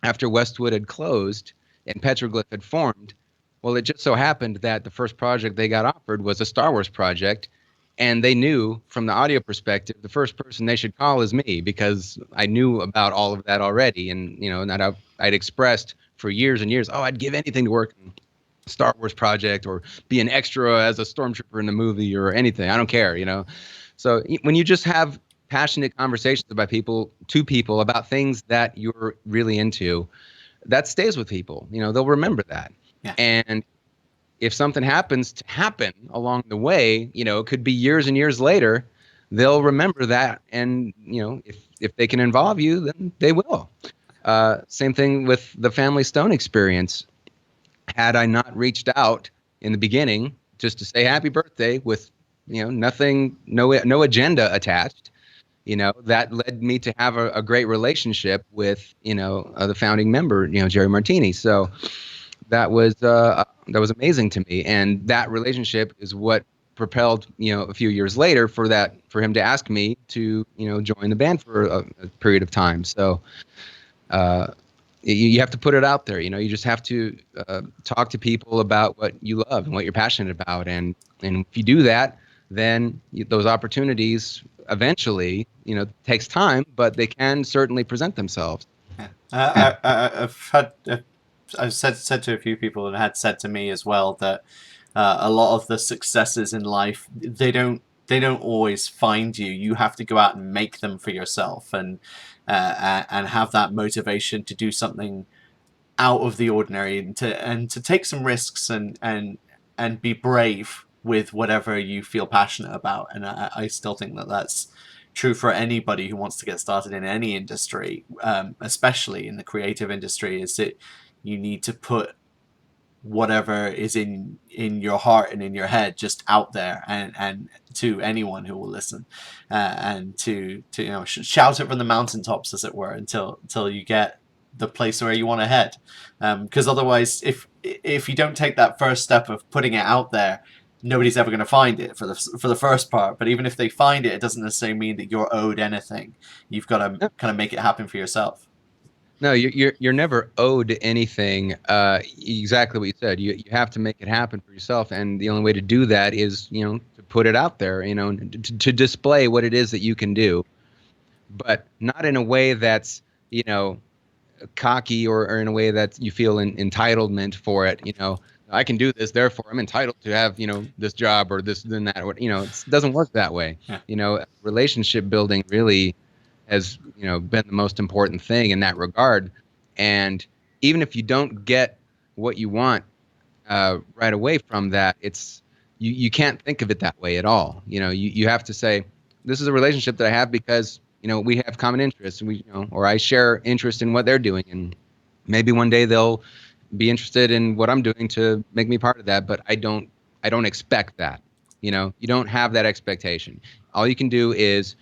after Westwood had closed and Petroglyph had formed, well, it just so happened that the first project they got offered was a Star Wars project. And they knew from the audio perspective, the first person they should call is me, because I knew about all of that already. And, that I'd expressed for years and years, oh, I'd give anything to work on a Star Wars project or be an extra as a stormtrooper in the movie or anything. I don't care, So when you just have passionate conversations about people about things that you're really into, that stays with people. They'll remember that. Yeah. And if something happens to happen along the way, it could be years and years later, they'll remember that. And, if they can involve you, then they will. Same thing with the Family Stone experience. Had I not reached out in the beginning just to say happy birthday with, nothing, no agenda attached, that led me to have a great relationship with, the founding member, Jerry Martini. So that was amazing to me. And that relationship is what propelled, a few years later for him to ask me to, join the band for a period of time. So you have to put it out there. You just have to talk to people about what you love and what you're passionate about. And if you do that, then those opportunities eventually, takes time, but they can certainly present themselves. I've said to a few people, and had said to me as well, that a lot of the successes in life, they don't always find you. You have to go out and make them for yourself, and have that motivation to do something out of the ordinary, and to take some risks, and be brave with whatever you feel passionate about. And I still think that that's true for anybody who wants to get started in any industry, especially in the creative industry, is that you need to put whatever is in your heart and in your head just out there, and to anyone who will listen, and to shout it from the mountaintops, as it were, until you get the place where you want to head. Because otherwise, if you don't take that first step of putting it out there, nobody's ever going to find it for the first part. But even if they find it, it doesn't necessarily mean that you're owed anything. You've got to kind of make it happen for yourself. No, you're never owed anything. Exactly what you said. You have to make it happen for yourself, and the only way to do that is to put it out there. To display what it is that you can do, but not in a way that's cocky or in a way that you feel entitlement for it. I can do this, therefore I'm entitled to have this job or this and that. Or it doesn't work that way. Yeah. Relationship building really has been the most important thing in that regard. And even if you don't get what you want right away from that, you can't think of it that way at all. You have to say, this is a relationship that I have because we have common interests, and or I share interest in what they're doing, and maybe one day they'll be interested in what I'm doing to make me part of that. But I don't expect that. You don't have that expectation. All you can do is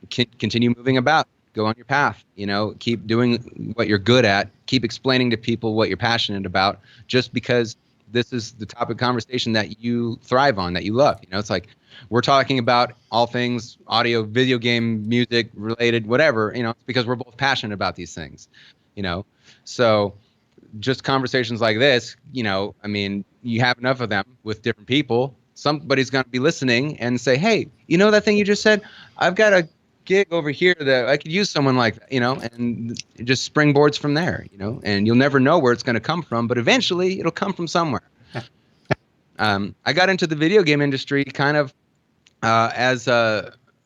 continue moving about, go on your path, keep doing what you're good at, keep explaining to people what you're passionate about, just because this is the topic of conversation that you thrive on, that you love. It's like we're talking about all things audio, video game, music related, whatever, it's because we're both passionate about these things, so just conversations like this, I mean, you have enough of them with different people. Somebody's going to be listening and say, hey, that thing you just said, I've got a gig over here that I could use someone like that, and it just springboards from there, and you'll never know where it's going to come from, but eventually it'll come from somewhere. I got into the video game industry kind of as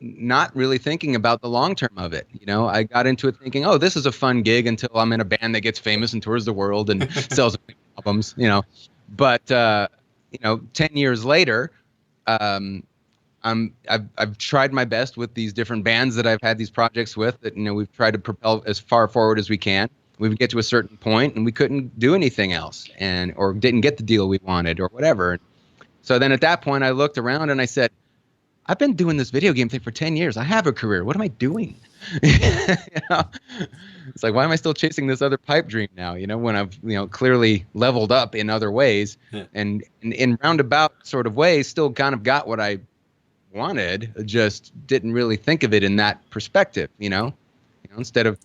not really thinking about the long term of it. I got into it thinking, oh, this is a fun gig until I'm in a band that gets famous and tours the world and sells albums, But 10 years later, I've tried my best with these different bands that I've had these projects with that, we've tried to propel as far forward as we can. We would get to a certain point and we couldn't do anything else or didn't get the deal we wanted or whatever. So then at that point I looked around and I said, I've been doing this video game thing for 10 years. I have a career. What am I doing? It's like, why am I still chasing this other pipe dream now? When I've, clearly leveled up in other ways, and in roundabout sort of ways, still kind of got what I wanted, just didn't really think of it in that perspective. Instead of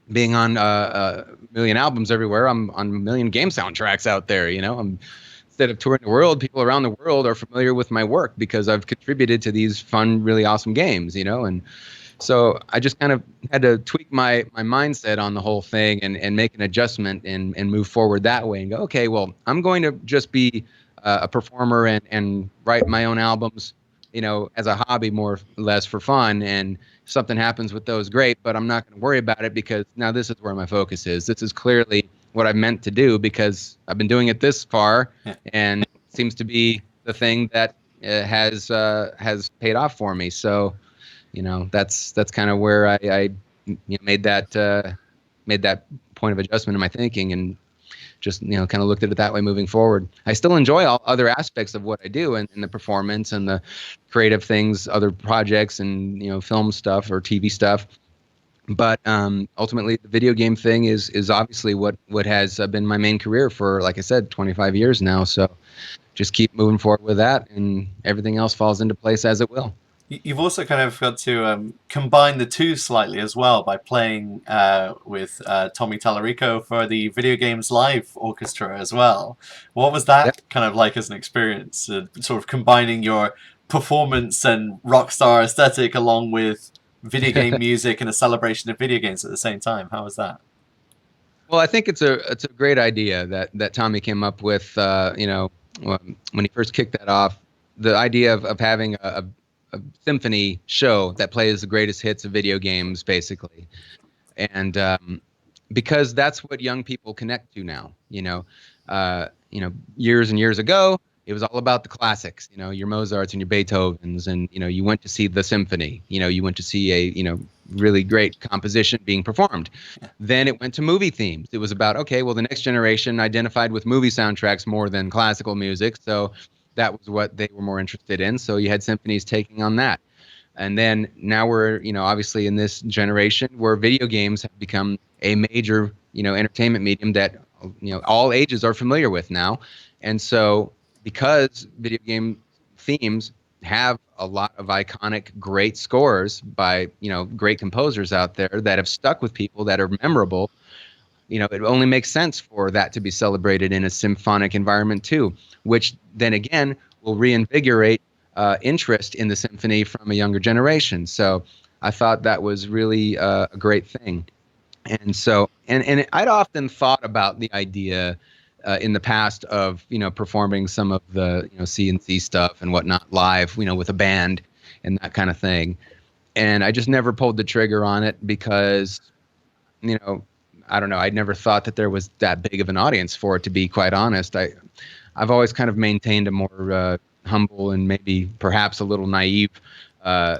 being on a million albums everywhere, I'm on a million game soundtracks out there. Instead of touring the world, people around the world are familiar with my work because I've contributed to these fun, really awesome games, and so I just kind of had to tweak my mindset on the whole thing and make an adjustment and move forward that way and go, okay, well, I'm going to just be a performer and write my own albums, as a hobby, more or less for fun. And if something happens with those, great, but I'm not going to worry about it because now this is where my focus is. This is clearly what I've meant to do because I've been doing it this far, and it seems to be the thing that has paid off for me. So, that's kind of where I made that point of adjustment in my thinking, and just kind of looked at it that way moving forward. I still enjoy all other aspects of what I do and the performance and the creative things, other projects and film stuff or TV stuff. But ultimately, the video game thing is obviously what has been my main career for, like I said, 25 years now. So just keep moving forward with that, and everything else falls into place as it will. You've also kind of got to combine the two slightly as well by playing with Tommy Tallarico for the Video Games Live Orchestra as well. What was that kind of like as an experience, sort of combining your performance and rock star aesthetic along with video game music and a celebration of video games at the same time? How was that? Well, I think it's a great idea that Tommy came up with. When he first kicked that off, the idea of having a symphony show that plays the greatest hits of video games, basically, and because that's what young people connect to now. Years and years ago, it was all about the classics, your Mozarts and your Beethovens, and you went to see the symphony, you went to see a really great composition being performed. Then it went to movie themes. It was about, okay, well, the next generation identified with movie soundtracks more than classical music, so that was what they were more interested in. So you had symphonies taking on that. And then now we're, obviously in this generation where video games have become a major, entertainment medium that, all ages are familiar with now. And so because video game themes have a lot of iconic, great scores by, great composers out there that have stuck with people, that are memorable, it only makes sense for that to be celebrated in a symphonic environment too, which then again will reinvigorate interest in the symphony from a younger generation. So I thought that was really a great thing. And so, and I'd often thought about the idea in the past of, performing some of the, CNC stuff and whatnot live, with a band and that kind of thing. And I just never pulled the trigger on it because, I don't know. I never thought that there was that big of an audience for it, to be quite honest. I've always kind of maintained a more humble and maybe perhaps a little naive uh,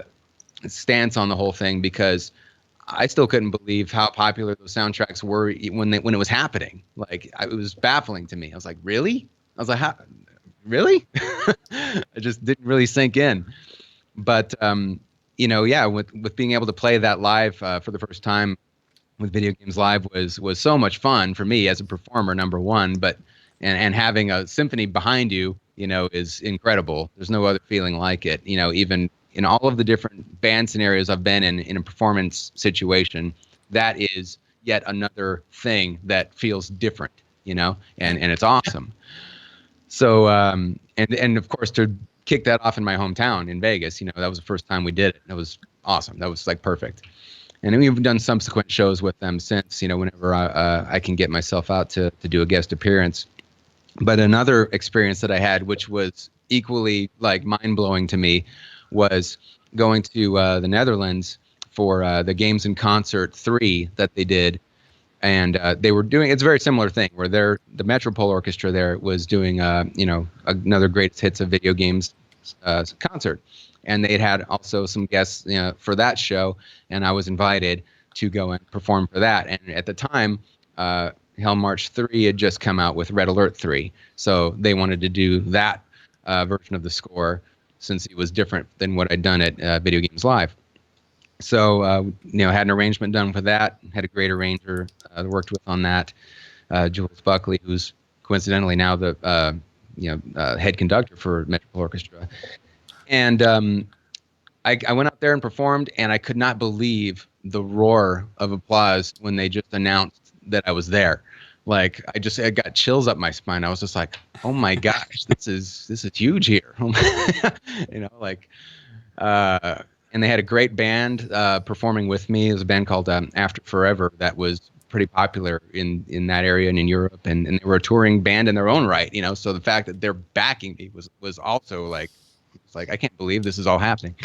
stance on the whole thing, because I still couldn't believe how popular those soundtracks were when it was happening. Like, it was baffling to me. I was like, really? I was like, how, really? It just didn't really sink in. But yeah, with being able to play that live for the first time with Video Games Live was so much fun for me as a performer, number one. But and having a symphony behind you, is incredible. There's no other feeling like it. Even in all of the different band scenarios I've been in a performance situation, that is yet another thing that feels different. And it's awesome. So and of course, to kick that off in my hometown in Vegas, that was the first time we did it. That was awesome. That was like perfect. And we've done subsequent shows with them since, whenever I can get myself out to do a guest appearance. But another experience that I had, which was equally like mind blowing to me, was going to the Netherlands for the Games in Concert 3 that they did. And they were doing, it's a very similar thing where the Metropole Orchestra there was doing, another greatest hits of video games concert. And they had also some guests for that show. And I was invited to go and perform for that. And at the time, Hell March 3 had just come out with Red Alert 3. So they wanted to do that version of the score, since it was different than what I'd done at Video Games Live. So, had an arrangement done for that. Had a great arranger that worked with on that, Jules Buckley, who's coincidentally now the head conductor for Metropole Orchestra. And I went out there and performed, and I could not believe the roar of applause when they just announced that I was there. Like, I got chills up my spine. I was just like, oh my gosh, this is huge here. And they had a great band performing with me. It was a band called After Forever that was pretty popular in that area and in Europe, and they were a touring band in their own right. So the fact that they're backing me was also like, it's like, I can't believe this is all happening.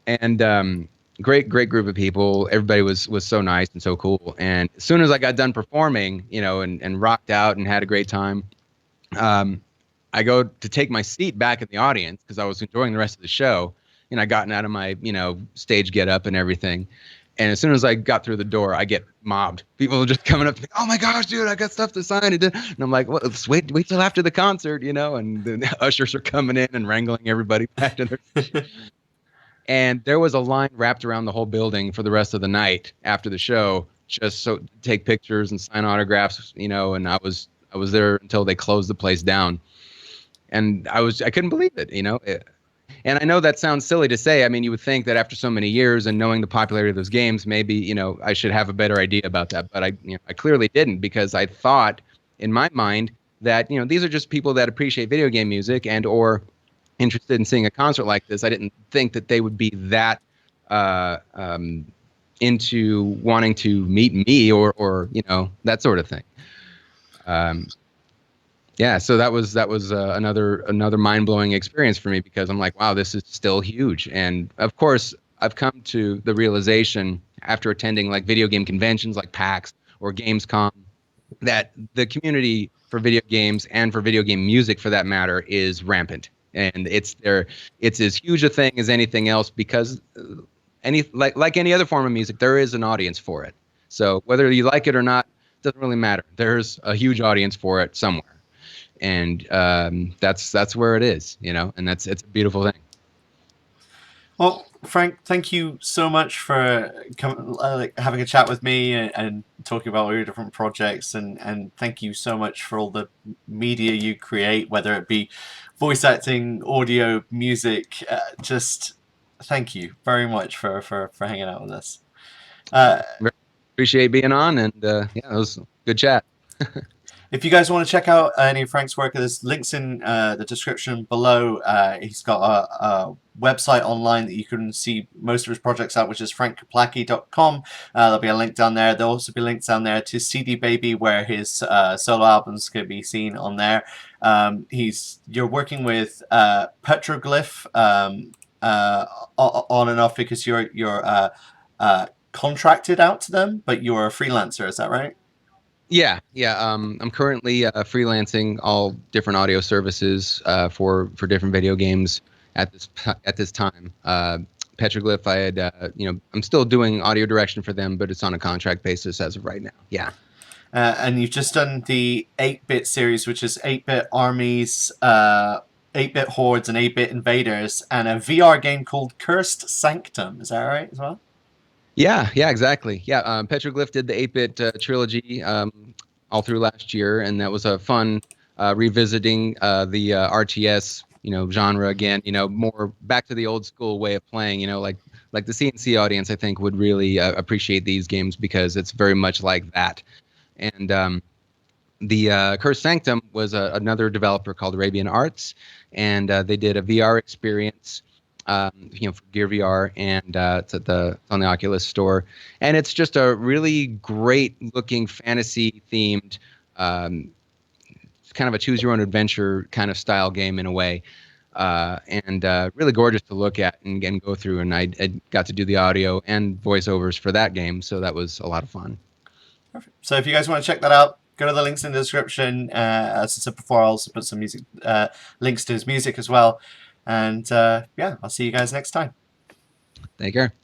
And great group of people. Everybody was so nice and so cool. And as soon as I got done performing, and rocked out and had a great time, I go to take my seat back in the audience because I was enjoying the rest of the show. And I gotten out of my, stage get up and everything. And as soon as I got through the door, I get mobbed. People are just coming up to me, oh my gosh, dude, I got stuff to sign. And I'm like, well, let's wait till after the concert, and the ushers are coming in and wrangling everybody back to their seat. And there was a line wrapped around the whole building for the rest of the night after the show, just so to take pictures and sign autographs, and I was there until they closed the place down. And I couldn't believe it, And I know that sounds silly to say. I mean, you would think that after so many years and knowing the popularity of those games, maybe, I should have a better idea about that. But I clearly didn't, because I thought in my mind that, these are just people that appreciate video game music and or interested in seeing a concert like this. I didn't think that they would be that into wanting to meet me or that sort of thing. Yeah, so that was another mind-blowing experience for me, because I'm like, wow, this is still huge. And of course, I've come to the realization after attending like video game conventions like PAX or Gamescom that the community for video games and for video game music, for that matter, is rampant. And it's as huge a thing as anything else, because like any other form of music, there is an audience for it. So whether you like it or not, doesn't really matter. There's a huge audience for it somewhere. And that's where it is, and it's a beautiful thing. Well, Frank, thank you so much for having a chat with me and talking about all your different projects, and thank you so much for all the media you create, whether it be voice acting, audio, music. Just thank you very much for hanging out with us. Appreciate being on, and it was a good chat. If you guys want to check out any of Frank's work, there's links in the description below. He's got a website online that you can see most of his projects at, which is frankklepacki.com. There'll be a link down there. There'll also be links down there to CD Baby, where his solo albums can be seen on there. You're working with Petroglyph on and off because you're contracted out to them, but you're a freelancer. Is that right? Yeah. I'm currently freelancing all different audio services for different video games at this time. Petroglyph, I'm still doing audio direction for them, but it's on a contract basis as of right now. Yeah. And you've just done the 8-bit series, which is 8-bit armies, 8-bit hordes, and 8-bit invaders, and a VR game called Cursed Sanctum. Is that right as well? Yeah, exactly. Yeah, Petroglyph did the 8-bit trilogy all through last year, and that was a fun revisiting the RTS, genre again. More back to the old school way of playing. Like the CNC audience, I think would really appreciate these games because it's very much like that. And the Cursed Sanctum was another developer called Arabian Arts, and they did a VR experience, for Gear VR, and it's on the Oculus Store, and it's just a really great looking fantasy themed, it's kind of a choose your own adventure kind of style game in a way, and really gorgeous to look at and go through. And I got to do the audio and voiceovers for that game, so that was a lot of fun. Perfect. So if you guys want to check that out, go to the links in the description. As I said before, I'll also put some music links to his music as well. And yeah, I'll see you guys next time. Take care.